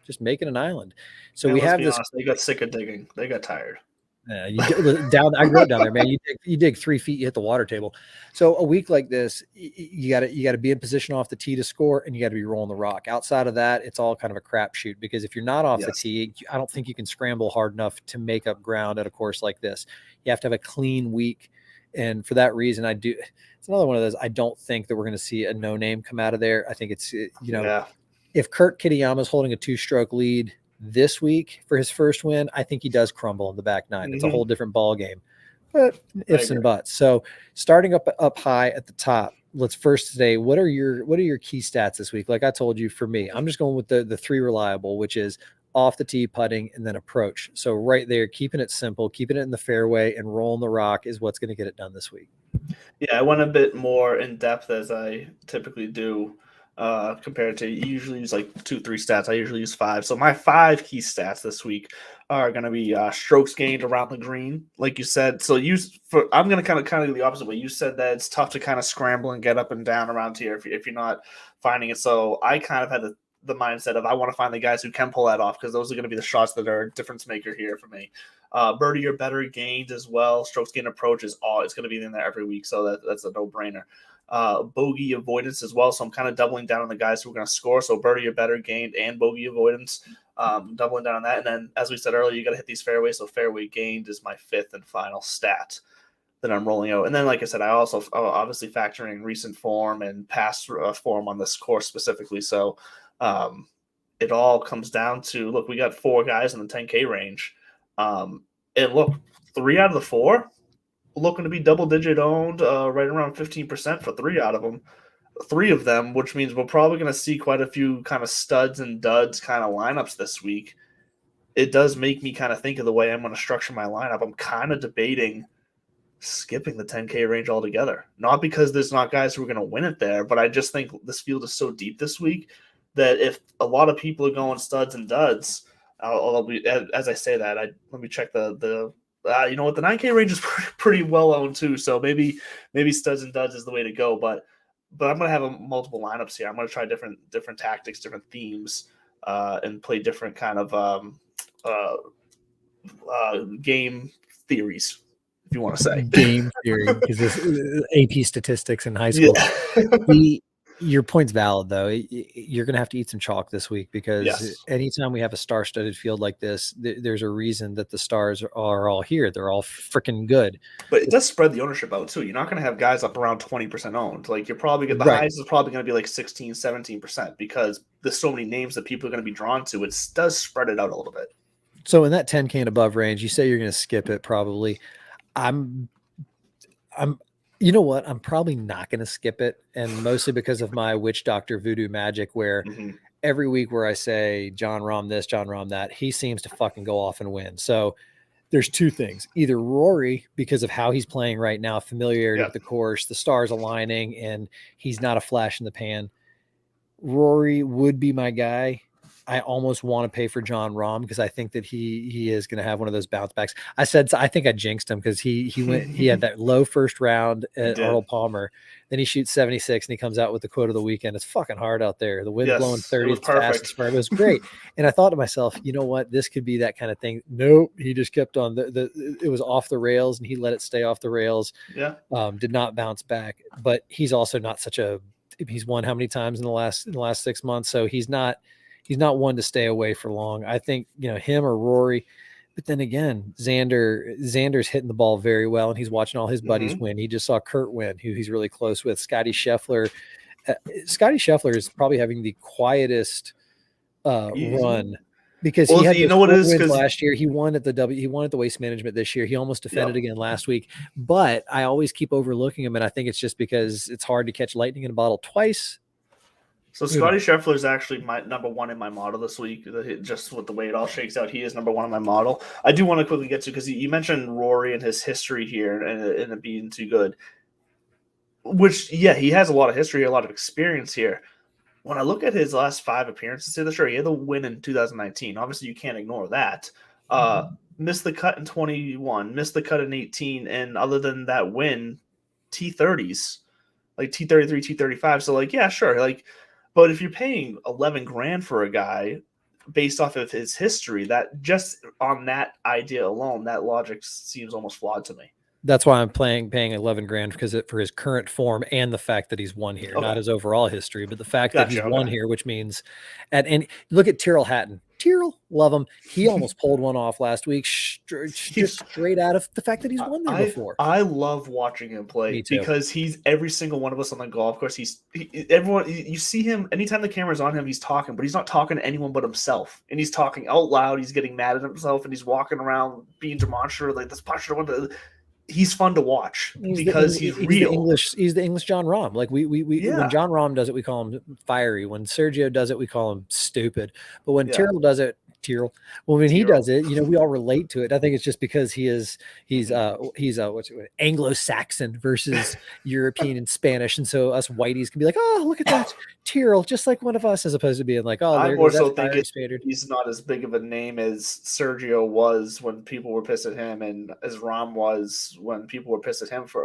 just make it an island. So we have this. Honest, they got sick of digging. They got tired. I grew up down there, man. You dig 3 feet, you hit the water table. So a week like this, you got to be in position off the tee to score, and you got to be rolling the rock. Outside of that, it's all kind of a crapshoot because if you're not off the tee, I don't think you can scramble hard enough to make up ground at a course like this. You have to have a clean week, and for that reason, it's another one of those. I don't think that we're going to see a no name come out of there. I think it's if Kurt Kitayama is holding a 2-stroke lead this week for his first win, I think he does crumble in the back nine. It's a whole different ball game, but ifs and buts. So starting up high at the top, let's first say, what are your key stats this week? Like I told you, for me, I'm just going with the 3 reliable, which is off the tee, putting, and then approach. So right there, keeping it simple, keeping it in the fairway, and rolling the rock is what's going to get it done this week. Yeah, I went a bit more in depth as I typically do. Compared to, you usually use like 2-3 stats. I usually use 5. So my 5 key stats this week are going to be strokes gained around the green, like you said. So I'm going to kind of go the opposite way. You said that it's tough to kind of scramble and get up and down around here if you're not finding it. So I kind of had the mindset of I want to find the guys who can pull that off because those are going to be the shots that are a difference maker here for me. Birdie or better gained as well. Strokes gained approach it's going to be in there every week. So that's a no-brainer. Bogey avoidance as well. So I'm kind of doubling down on the guys who are going to score. So birdie or better gained and bogey avoidance, doubling down on that. And then, as we said earlier, you got to hit these fairways. So fairway gained is my 5th and final stat that I'm rolling out. And then, like I said, I also obviously factoring in recent form and past form on this course specifically. So it all comes down to, look, we got 4 guys in the 10K range. And look, 3 out of the 4 looking to be double-digit owned, right around 15% for 3 out of them. 3 of them, which means we're probably going to see quite a few kind of studs and duds kind of lineups this week. It does make me kind of think of the way I'm going to structure my lineup. I'm kind of debating skipping the 10K range altogether. Not because there's not guys who are going to win it there, but I just think this field is so deep this week that if a lot of people are going studs and duds, as I say that, let me check the you know what, the 9K range is pretty well owned too, so maybe studs and duds is the way to go. But I'm gonna have multiple lineups here. I'm gonna try different tactics, different themes, and play different kind of game theories, if you want to say game theory, because this AP statistics in high school. Yeah. Your point's valid, though. You're going to have to eat some chalk this week because Yes. anytime we have a star-studded field like this, there's a reason that the stars are all here. They're all freaking good. But it does spread the ownership out too. You're not going to have guys up around 20% owned. Like you're probably the Right. highest is probably going to be like 16, 17% because there's so many names that people are going to be drawn to. It does spread it out a little bit. So in that 10K and above range, you say you're going to skip it probably. You know what? I'm probably not going to skip it. And mostly because of my witch doctor voodoo magic, where every week where I say John Rahm this, John Rahm that, he seems to fucking go off and win. So there's two things: either Rory, because of how he's playing right now, familiarity with the course, the stars aligning, and he's not a flash in the pan. Rory would be my guy. I almost want to pay for John Rahm because I think that he is going to have one of those bounce backs. I think I jinxed him because he had that low first round at Arnold Palmer. Then he shoots 76 and he comes out with the quote of the weekend. It's fucking hard out there. The wind blowing 30. It's fast. It was great. And I thought to myself, you know what? This could be that kind of thing. Nope. He just kept on. It was off the rails and he let it stay off the rails. Yeah. Did not bounce back. But he's also not he's won how many times in the last 6 months? So he's not one to stay away for long. I think, him or Rory, but then again, Xander's hitting the ball very well and he's watching all his buddies win. He just saw Kurt win, who he's really close with. Scotty Scheffler is probably having the quietest run because he had wins last year. He won at the Waste Management this year. He almost defended again last week, but I always keep overlooking him. And I think it's just because it's hard to catch lightning in a bottle twice. So Scotty Scheffler is actually my number one in my model this week. Just with the way it all shakes out, he is number one in my model. I do want to quickly get to, because you mentioned Rory and his history here and it being too good. Which, he has a lot of history, a lot of experience here. When I look at his last 5 appearances here, sure, he had the win in 2019. Obviously, you can't ignore that. Missed the cut in 21, missed the cut in 18, and other than that win, T30s, like T33, T35. So, sure, but if you're paying $11,000 for a guy based off of his history, that just on that idea alone, that logic seems almost flawed to me. That's why I'm paying $11,000 because for his current form and the fact that he's won here, not his overall history, but the fact that he's won here, which means and look at Tyrrell Hatton. Tyrrell, love him. He almost pulled one off last week, just straight out of the fact that he's won there before. I love watching him play because he's every single one of us on the golf course. Everyone, you see him anytime the camera's on him, he's talking, but he's not talking to anyone but himself, and he's talking out loud. He's getting mad at himself, and he's walking around being demonstrative, like this puncher. He's fun to watch because he's real. He's the English John Rahm. Like we when John Rahm does it, we call him fiery. When Sergio does it, we call him stupid. But when Tyrrell does it, when he does it, we all relate to it. I think it's just because he's Anglo-Saxon versus European and Spanish, and so us whiteys can be like, oh, look at that Tyrrell, just like one of us, as opposed to being like, oh, I more so think he's not as big of a name as Sergio was when people were pissed at him, and as Rahm was when people were pissed at him for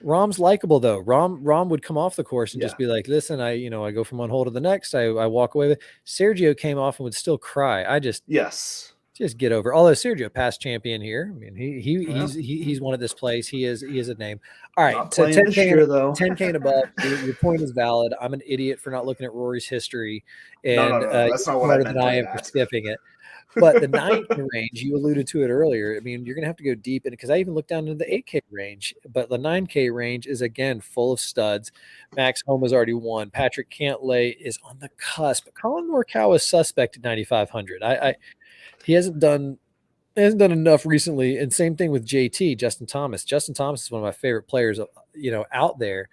Rahm's likable though. Rahm would come off the course and just be like, listen, I go from one hole to the next. I walk away with it. Sergio came off and would still cry. Just get over. Although Sergio past champion here. I mean, he's one of this place. He is a name. All right. So 10K and above. Your point is valid. I'm an idiot for not looking at Rory's history, and that's not what I meant. I am for skipping it. But the 9K range, you alluded to it earlier. I mean, you're going to have to go deep in it because I even looked down into the 8K range. But the 9K range is, again, full of studs. Max Homa's already won. Patrick Cantlay is on the cusp. Colin Morikawa is suspect at 9,500. He hasn't done enough recently. And same thing with JT, Justin Thomas. Justin Thomas is one of my favorite players, out there.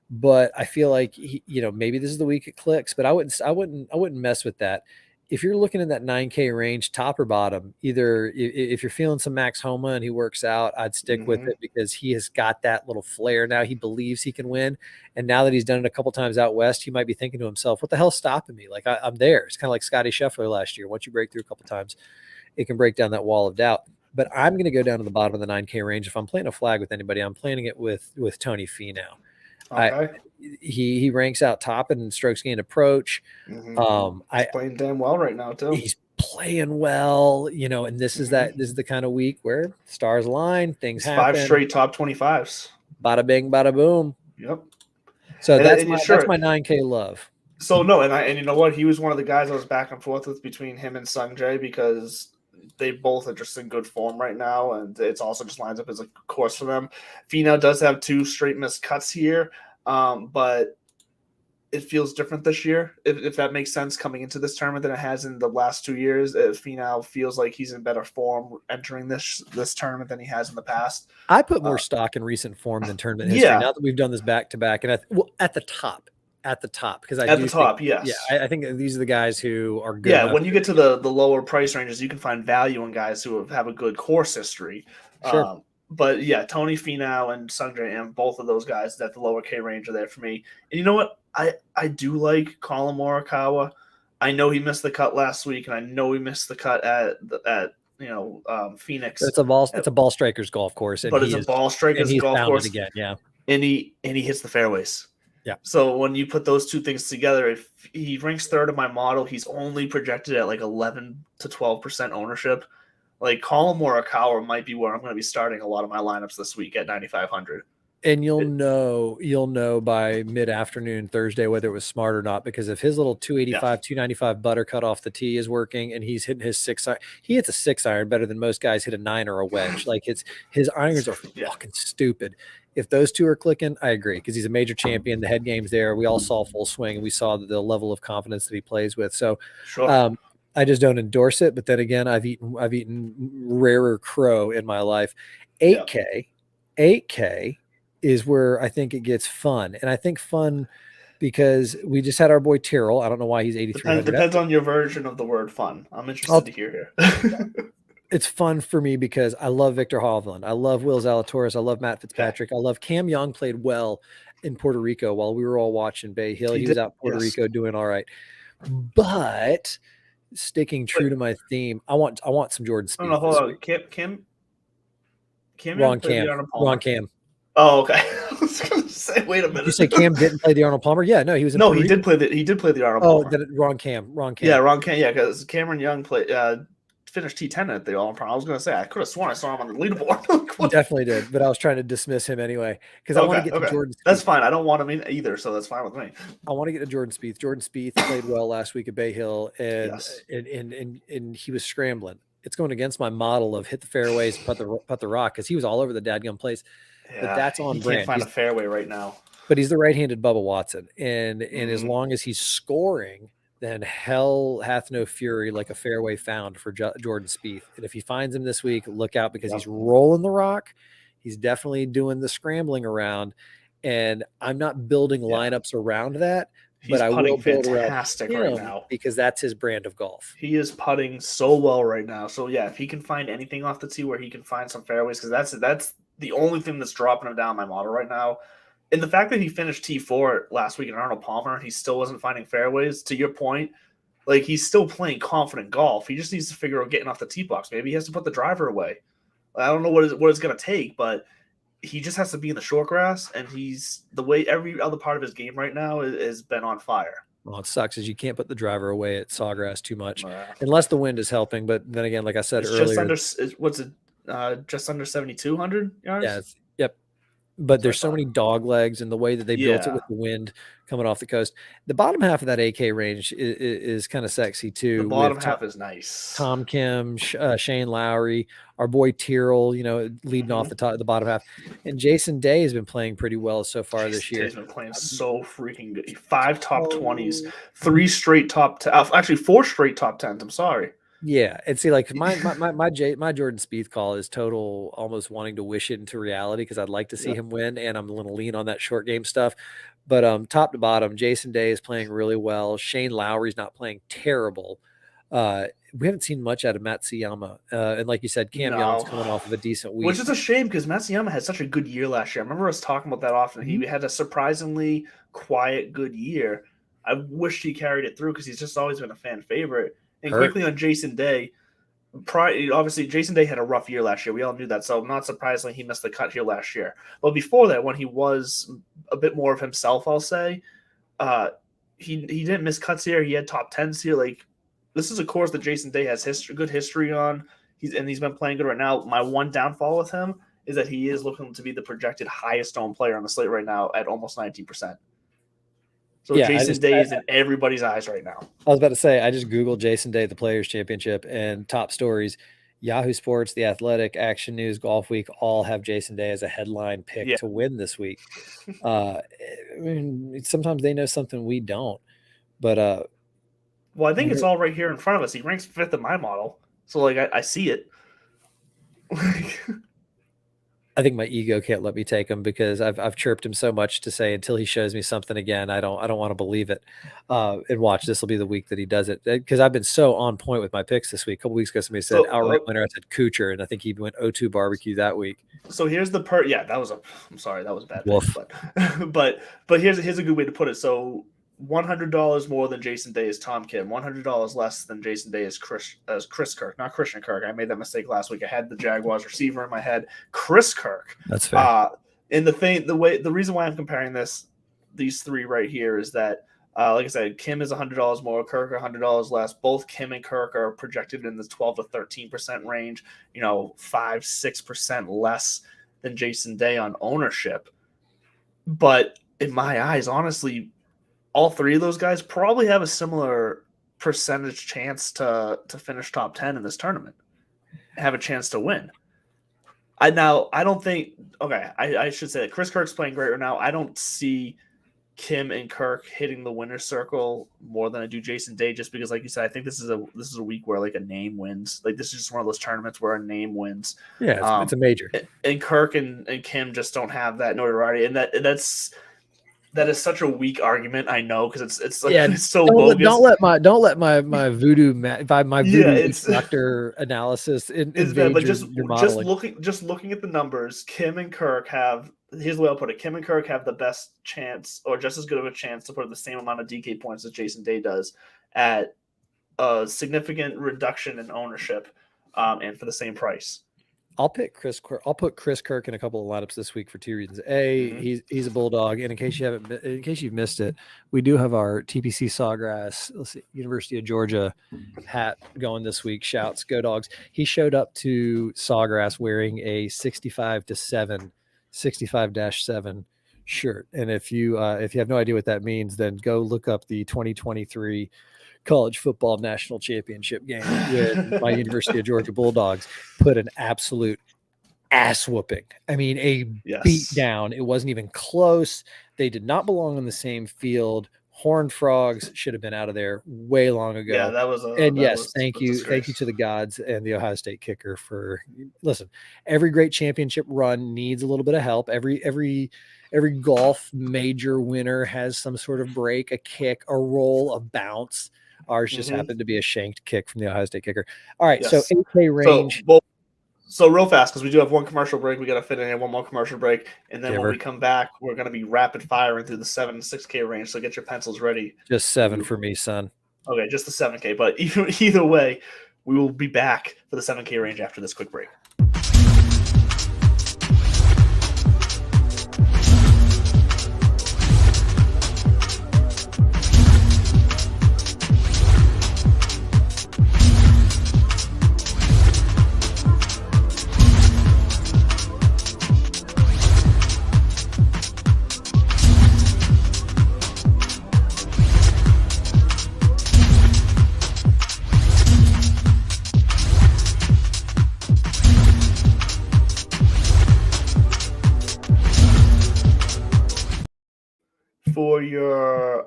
But I feel like maybe this is the week it clicks. But I wouldn't mess with that. If you're looking in that 9K range, top or bottom, either if you're feeling some Max Homa and he works out, I'd stick with it because he has got that little flair now. He believes he can win. And now that he's done it a couple times out west, he might be thinking to himself, what the hell's stopping me? Like I'm there. It's kind of like Scotty Scheffler last year. Once you break through a couple times, it can break down that wall of doubt. But I'm going to go down to the bottom of the 9K range. If I'm playing a flag with anybody, I'm playing it with Tony Finau. Okay. He ranks out top in strokes gained approach. He's playing damn well right now too. He's playing well, and this is the kind of week where stars align, things happen. 5 straight top 25s. Bada bing, bada boom. Yep. So And, that's and my sure, that's my 9K love. So no, and you know what? He was one of the guys I was back and forth with between him and Sungjae because they both are just in good form right now, and it's also just lines up as a course for them. Finau does have 2 straight missed cuts here, but it feels different this year, if that makes sense, coming into this tournament than it has in the last 2 years. Finau feels like he's in better form entering this tournament than he has in the past. I put more stock in recent form than tournament history. Yeah. Now that we've done this back to back, and at the top, because I At do the top, think, yes. I think these are the guys who are good. Yeah, when you get to the lower price ranges, you can find value in guys who have a good course history. Sure. But yeah, Tony Finau and Sungjae and both of those guys at the lower K range are there for me. And you know what? I do like Colin Morikawa. I know he missed the cut last week, and I know he missed the cut at Phoenix. It's a ball striker's golf course, but it's a ball striker's golf course again. Yeah, and he hits the fairways. Yeah. So when you put those two things together, if he ranks third in my model, he's only projected at like 11 to 12% ownership. Like Colin Morikawa might be where I'm going to be starting a lot of my lineups this week at 9,500. And you'll know by mid-afternoon Thursday whether it was smart or not, because if his little 285, 295 butter cut off the tee is working and he's hitting his 6 iron, he hits a 6 iron better than most guys hit a 9 or a wedge. Like his irons are fucking stupid. If those two are clicking, I agree, because he's a major champion. The head game's there. We all saw full swing, and we saw the level of confidence that he plays with. So, I just don't endorse it. But then again, I've eaten rarer crow in my life. 8K is where I think it gets fun, and I think fun because we just had our boy Tyrrell. I don't know why he's 8,300. Depends on your version of the word fun. I'm interested to hear here. It's fun for me because I love Victor Hovland. I love Will Zalatoris. I love Matt Fitzpatrick. I love Cam Young played well in Puerto Rico while we were all watching Bay Hill. He was out in Puerto Rico doing all right. But sticking true to my theme, I want some Jordan Spieth. No, hold on. Cam Wrong Cam. Oh, okay. I was going to say, wait a minute. Did you say Cam didn't play the Arnold Palmer? Yeah, no, he was. He did play the Arnold Palmer. Wrong Cam. Yeah, wrong Cam. Yeah, because Cameron Young finished T10 at the Arnold Palmer. I was going to say, I could have sworn I saw him on the leaderboard. He definitely did, but I was trying to dismiss him anyway because I want to get to Jordan Spieth. That's fine. I don't want him either, so that's fine with me. I want to get to Jordan Spieth. Jordan Spieth played well last week at Bay Hill, and he was scrambling. It's going against my model of hit the fairways, putt the rock, because he was all over the dadgum place. Yeah, but that's on brand. Can't find a fairway right now. But he's the right-handed Bubba Watson, and as long as he's scoring, then hell hath no fury like a fairway found for Jordan Spieth. And if he finds him this week, look out, because he's rolling the rock. He's definitely doing the scrambling around, and I'm not building lineups around that. But I will build fantastic right now because that's his brand of golf. He is putting so well right now. So yeah, if he can find anything off the tee where he can find some fairways, because that's the only thing that's dropping him down my model right now. And the fact that he finished T4 last week in Arnold Palmer, he still wasn't finding fairways. To your point, like he's still playing confident golf. He just needs to figure out getting off the tee box. Maybe he has to put the driver away. I don't know what it's going to take, but he just has to be in the short grass, and he's the way every other part of his game right now has been on fire. Well, it sucks is you can't put the driver away at Sawgrass too much, unless the wind is helping. But then again, like I said earlier, just under 7,200 yards. Yeah, yep. But there's so many dog legs, and the way that they built it with the wind coming off the coast. The bottom half of that AK range is kind of sexy too. The bottom half is nice. Tom Kim, Shane Lowry, our boy Tyrrell, leading off the bottom half, and Jason Day has been playing pretty well so far this year. He's been playing so freaking good. 5 top 20s, 3 straight top 10, actually 4 straight top 10s. I'm sorry. Yeah, and see, like my Jordan Spieth call is total almost wanting to wish it into reality because I'd like to see him win, and I'm going to lean on that short game stuff. But top to bottom, Jason Day is playing really well. Shane Lowry's not playing terrible. We haven't seen much out of Matsuyama, and like you said, Cam Young's coming off of a decent week, which is a shame because Matsuyama had such a good year last year. I remember us talking about that often. He had a surprisingly quiet, good year. I wish he carried it through because he's just always been a fan favorite. And quickly on Jason Day, obviously Jason Day had a rough year last year. We all knew that, so not surprisingly he missed the cut here last year. But before that, when he was a bit more of himself, I'll say, he didn't miss cuts here. He had top 10s here. Like, this is a course that Jason Day has good history on. He's been playing good right now. My one downfall with him is that he is looking to be the projected highest owned player on the slate right now at almost 19%. So Yeah, Jason Day is in everybody's eyes right now. I was about to say, I just Googled Jason Day, the Players Championship, and top stories. Yahoo Sports, The Athletic, Action News, Golf Week all have Jason Day as a headline pick to win this week. I mean, sometimes they know something we don't. But well, I think it's all right here in front of us. He ranks 5th in my model, so like I see it. I think my ego can't let me take him because I've chirped him so much to say until he shows me something again, I don't want to believe it. And watch, this will be the week that he does it, because I've been so on point with my picks this week. A couple weeks ago, somebody said outright winner. I said Kuchar, and I think he went 0-2 barbecue that week. So here's the I'm sorry, that was a bad pick, but here's a good way to put it. So $100 more than Jason Day is Tom Kim. $100 less than Jason Day is Chris Kirk, not Christian Kirk. I made that mistake last week. I had the Jaguars receiver in my head, Chris Kirk. That's fair. And the reason why I'm comparing these three right here is that, like I said, Kim is $100 more, Kirk $100 less. Both Kim and Kirk are projected in the 12 to 13% range. 5-6% less than Jason Day on ownership. But in my eyes, honestly, all three of those guys probably have a similar percentage chance to finish top 10 in this tournament, have a chance to win. I don't think – okay, I should say that Chris Kirk's playing great right now. I don't see Kim and Kirk hitting the winner's circle more than I do Jason Day, just because, like you said, I think this is a week where like a name wins. Like this is just one of those tournaments where a name wins. Yeah, it's a major. And Kirk and Kim just don't have that notoriety, and that is such a weak argument. I know, because it's like, it's so bogus. Don't let my voodoo doctor analysis invade but your modeling. just looking at the numbers, Kim and Kirk have. Here's the way I'll put it: Kim and Kirk have the best chance, or just as good of a chance, to put the same amount of DK points as Jason Day does, at a significant reduction in ownership, and for the same price. I'll put Chris Kirk in a couple of lineups this week for two reasons. He's a bulldog, and in case you've missed it, we do have our TPC Sawgrass, University of Georgia hat going this week. Shouts, go Dogs! He showed up to Sawgrass wearing a 65-7 shirt, and if you have no idea what that means, then go look up the 2023 college football national championship game with my University of Georgia Bulldogs. Put an absolute ass whooping. I mean, beat down. It wasn't even close. They did not belong on the same field. Horned Frogs should have been out of there way long ago. Yeah, that was. Thank you to the gods and the Ohio State kicker for. Listen, every great championship run needs a little bit of help. Every golf major winner has some sort of break, a kick, a roll, a bounce. Ours just happened to be a shanked kick from the Ohio State kicker. All right, so 8K range. So real fast, because we do have one commercial break. We got to fit in one more commercial break. And then when we come back, we're going to be rapid firing through the 7 and 6K range. So get your pencils ready. Just 7 for me, son. Okay, just the 7K. But either way, we will be back for the 7K range after this quick break. For you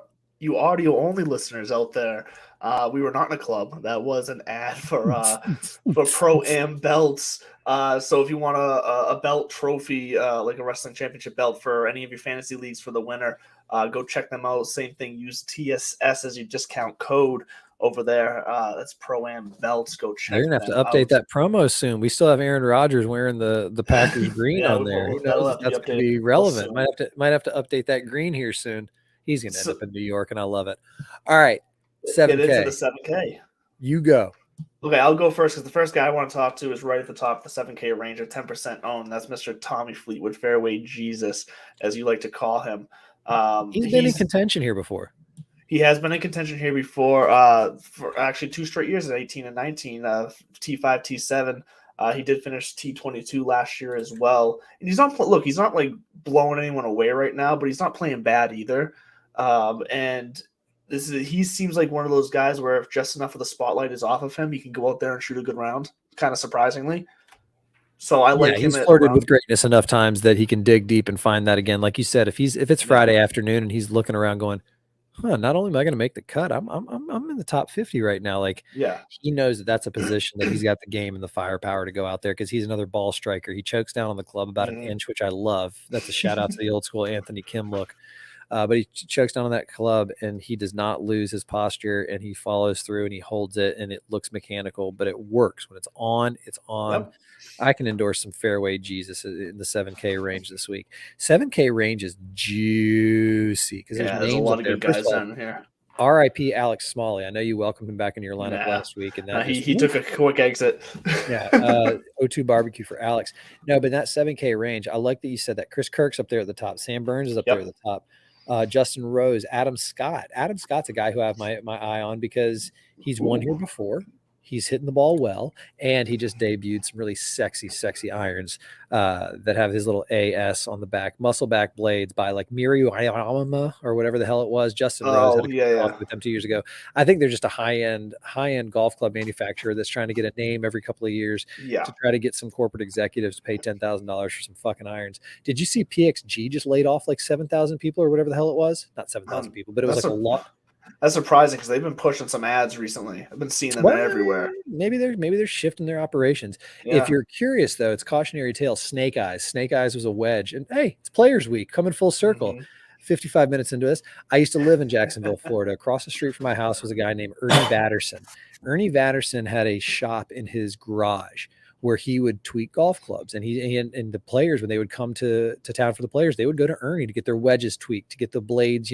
audio only listeners out there, we were not in a club. That was an ad for Pro-Am belts. So if you want a belt trophy, like a wrestling championship belt for any of your fantasy leagues for the winner, go check them out. Same thing, use TSS as your discount code over there. That's Pro-Am belts. Go check. They're gonna have to update that promo soon. We still have Aaron Rodgers wearing the Packers green on there. That's gonna be relevant. Might have to update that green here soon. He's gonna end up in New York, and I love it. All right, 7K. Get into the 7K. You go. Okay, I'll go first because the first guy I want to talk to is right at the top of the 7K range of 10% owned. That's Mr. Tommy Fleetwood, Fairway Jesus, as you like to call him. He's been in contention here before. He has been in contention here before for actually 2 straight years at 18 and 19, T5, T7. He did finish T22 last year as well. And he's not like blowing anyone away right now, but he's not playing bad either. And he seems like one of those guys where if just enough of the spotlight is off of him, he can go out there and shoot a good round, kind of surprisingly. So I like him. He's flirted with greatness enough times that he can dig deep and find that again. Like you said, if it's Friday afternoon and he's looking around going, not only am I going to make the cut, I'm in the top 50 right now. Like, he knows that that's a position that he's got the game and the firepower to go out there because he's another ball striker. He chokes down on the club about an inch, which I love. That's a shout out to the old school Anthony Kim look. But he chokes down on that club and he does not lose his posture and he follows through and he holds it and it looks mechanical, but it works. When it's on, it's on. Yep. I can endorse some fairway Jesus in the 7K range this week. 7K range is juicy because there's a lot of good guys down here. RIP Alex Smalley. I know you welcomed him back into your lineup last week, and that he took a quick exit. O2 barbecue for Alex. No, but in that 7K range, I like that you said that. Chris Kirk's up there at the top. Sam Burns is up there at the top. Justin Rose, Adam Scott. Adam Scott's a guy who I have my eye on because he's won here before. He's hitting the ball well, and he just debuted some really sexy irons that have his little AS on the back, muscle back blades by like Mirio Ayama or whatever the hell it was. Justin Rose had a talk with them 2 years ago. I think they're just a high-end golf club manufacturer that's trying to get a name every couple of years to try to get some corporate executives to pay $10,000 for some fucking irons. Did you see PXG just laid off like 7,000 people or whatever the hell it was? Not 7,000 people, but it was like a lot. That's surprising because they've been pushing some ads recently. I've been seeing them everywhere. Maybe they're shifting their operations. If you're curious, though, it's cautionary tale. Snake Eyes. Snake Eyes was a wedge. And, hey, it's Players Week. Coming full circle. 55 minutes into this. I used to live in Jacksonville, Florida. Across the street from my house was a guy named Ernie Vatterson. Ernie Vatterson had a shop in his garage where he would tweak golf clubs, and and the players, when they would come to town for the players, they would go to Ernie to get their wedges tweaked, to get the blades,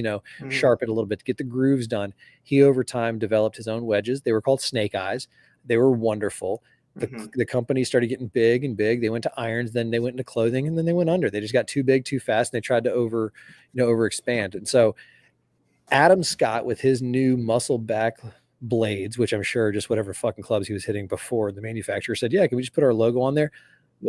sharpened a little bit, to get the grooves done. He over time developed his own wedges. They were called Snake Eyes. They were wonderful. The company started getting big and big. They went to irons, then they went into clothing, and then they went under. They just got too big too fast, and they tried to overexpand. And so Adam Scott, with his new muscle back blades, which I'm sure just whatever fucking clubs he was hitting before, the manufacturer said, can we just put our logo on there?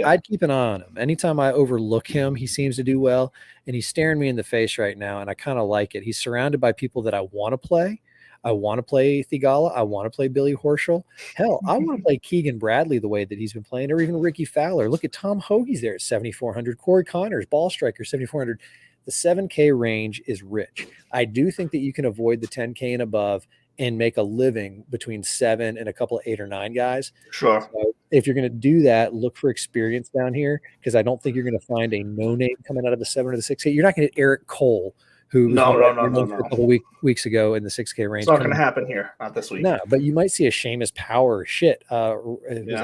I'd keep an eye on him. Anytime I overlook him, he seems to do well, and he's staring me in the face right now, and I kind of like it. He's surrounded by people that I want to play. I want to play Thigala. I want to play Billy Horschel. Hell, I want to play Keegan Bradley the way that he's been playing, or even Ricky Fowler. Look at Tom Hoagie's there at 7,400. Corey Connors, ball striker, 7,400. The 7K range is rich. I do think that you can avoid the 10K and above and make a living between 7 and a couple of 8 or 9 guys. Sure. So if you're going to do that, look for experience down here, because I don't think you're going to find a no-name coming out of the 7 or the 6K. You're not going to hit Eric Cole, who no. a couple weeks ago in the 6K range. It's not going to happen here, not this week. No, but you might see a Seamus Power.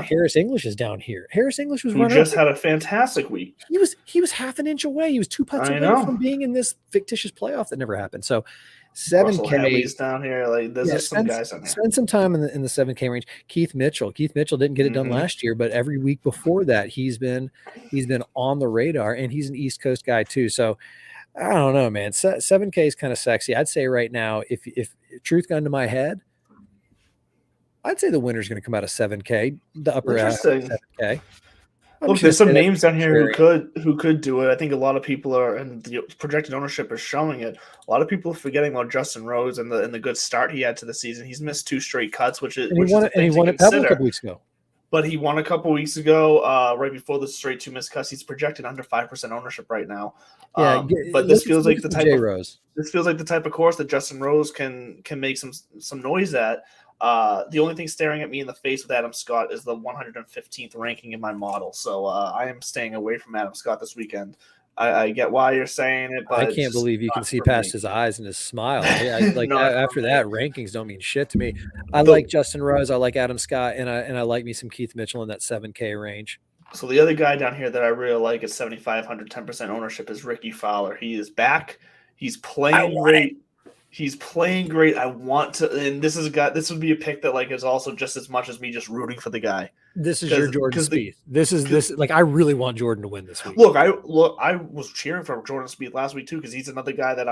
Harris English is down here. Harris English was just had a fantastic week. He was half an inch away. He was 2 putts away from being in this fictitious playoff that never happened. So 7K down here, like there's some guys on here. Spend some time in the 7K range. Keith Mitchell didn't get it done last year, but every week before that he's been on the radar, and he's an East Coast guy too. So I don't know, man. 7K is kind of sexy. I'd say right now, if truth gun to my head, I'd say the winner's going to come out of 7K, the upper half of 7K. Look, there's some names down here who could do it. I think a lot of people are, and the projected ownership is showing it. A lot of people are forgetting about Justin Rose and the good start he had to the season. He's missed 2 straight cuts, which he won at Pebble a couple weeks ago. But he won a couple weeks ago, right before the straight 2 missed cuts. He's projected under 5% ownership right now. But this feels like the type of course that Justin Rose can make some noise at. The only thing staring at me in the face with Adam Scott is the 115th ranking in my model. So I am staying away from Adam Scott this weekend. I get why you're saying it, but I can't believe you can see past his eyes and his smile. After that, rankings don't mean shit to me. I like Justin Rose. I like Adam Scott, and I like me some Keith Mitchell in that 7K range. So the other guy down here that I really like at 7,500, 10% ownership is Ricky Fowler. He is back. He's playing great. He's playing great. I want to, and this would be a pick that is also just as much as me just rooting for the guy. This is your Jordan Spieth. I really want Jordan to win this week. I was cheering for Jordan Spieth last week too, because he's another guy that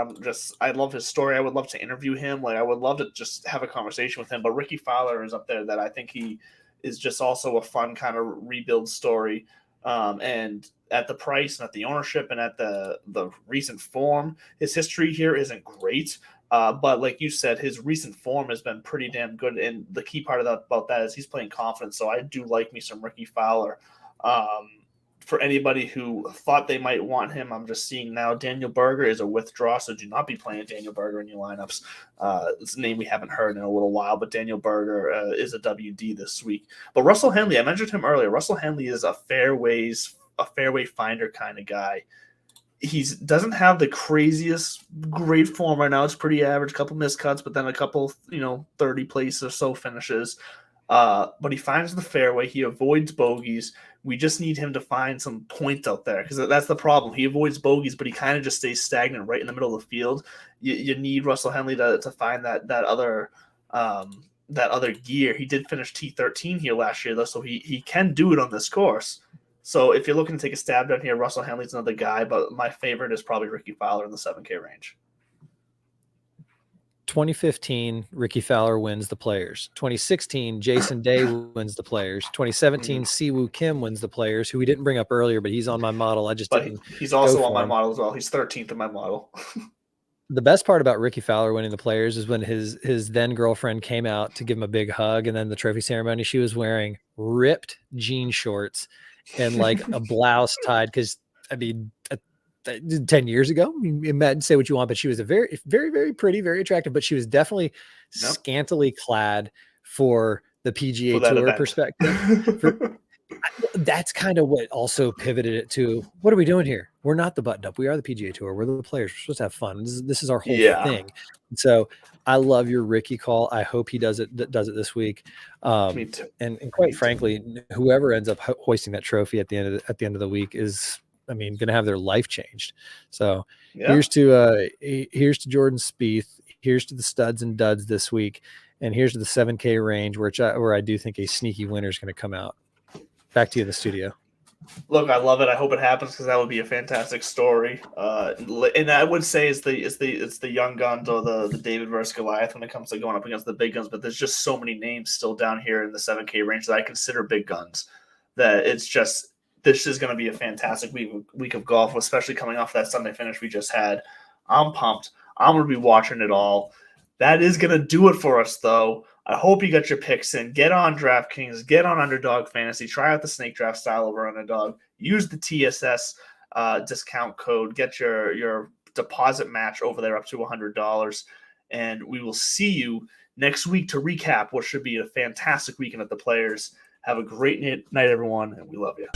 I love his story. I would love to interview him. I would love to just have a conversation with him. But Ricky Fowler is up there that I think he is just also a fun kind of rebuild story. And at the price and at the ownership and at the recent form, his history here isn't great. But like you said, his recent form has been pretty damn good. And the key part of that about that is he's playing confidence. So I do like me some Ricky Fowler. For anybody who thought they might want him, I'm just seeing now Daniel Berger is a withdraw, so do not be playing Daniel Berger in your lineups. It's a name we haven't heard in a little while, but Daniel Berger is a WD this week. But Russell Henley, I mentioned him earlier. Russell Henley is a fairway finder kind of guy. He doesn't have the craziest great form right now. It's pretty average, couple missed cuts, but then a couple 30 place or so finishes. But he finds the fairway. He avoids bogeys. We just need him to find some points out there because that's the problem. He avoids bogeys, but he kind of just stays stagnant right in the middle of the field. You need Russell Henley to find that other gear. He did finish T13 here last year, though, so he can do it on this course. So if you're looking to take a stab down here, Russell Henley's another guy, but my favorite is probably Ricky Fowler in the 7K range. 2015, Ricky Fowler wins the Players. 2016, Jason Day wins the Players. 2017, Siwoo Kim wins the Players, who we didn't bring up earlier, but he's on my model. He's also on my model as well. He's 13th in my model. The best part about Ricky Fowler winning the Players is when his then girlfriend came out to give him a big hug, and then the trophy ceremony, she was wearing ripped jean shorts and like a blouse tied. Because 10 years ago, imagine, say what you want, but she was a very, very, very pretty, very attractive, but she was definitely scantily clad for the PGA Tour perspective. That's kind of what also pivoted it to, what are we doing here? We're not the button up. We are the PGA Tour. We're the players. We're supposed to have fun. This is our whole thing. So I love your Ricky call. I hope he does it this week. Me too. And quite frankly, whoever ends up hoisting that trophy at the end of the week is, going to have their life changed. So here's to Jordan Spieth. Here's to the studs and duds this week. And here's to the 7K range, where I do think a sneaky winner is going to come out. Back to you in the studio. Look, I love it. I hope it happens because that would be a fantastic story. And I would say it's the young guns or the David versus Goliath when it comes to going up against the big guns. But there's just so many names still down here in the 7K range that I consider big guns. That this is going to be a fantastic week of golf, especially coming off that Sunday finish we just had. I'm pumped. I'm going to be watching it all. That is going to do it for us, though. I hope you got your picks in. Get on DraftKings. Get on Underdog Fantasy. Try out the snake draft style over Underdog. Use the TSS discount code. Get your deposit match over there up to $100. And we will see you next week to recap what should be a fantastic weekend at the Players. Have a great night, everyone, and we love you.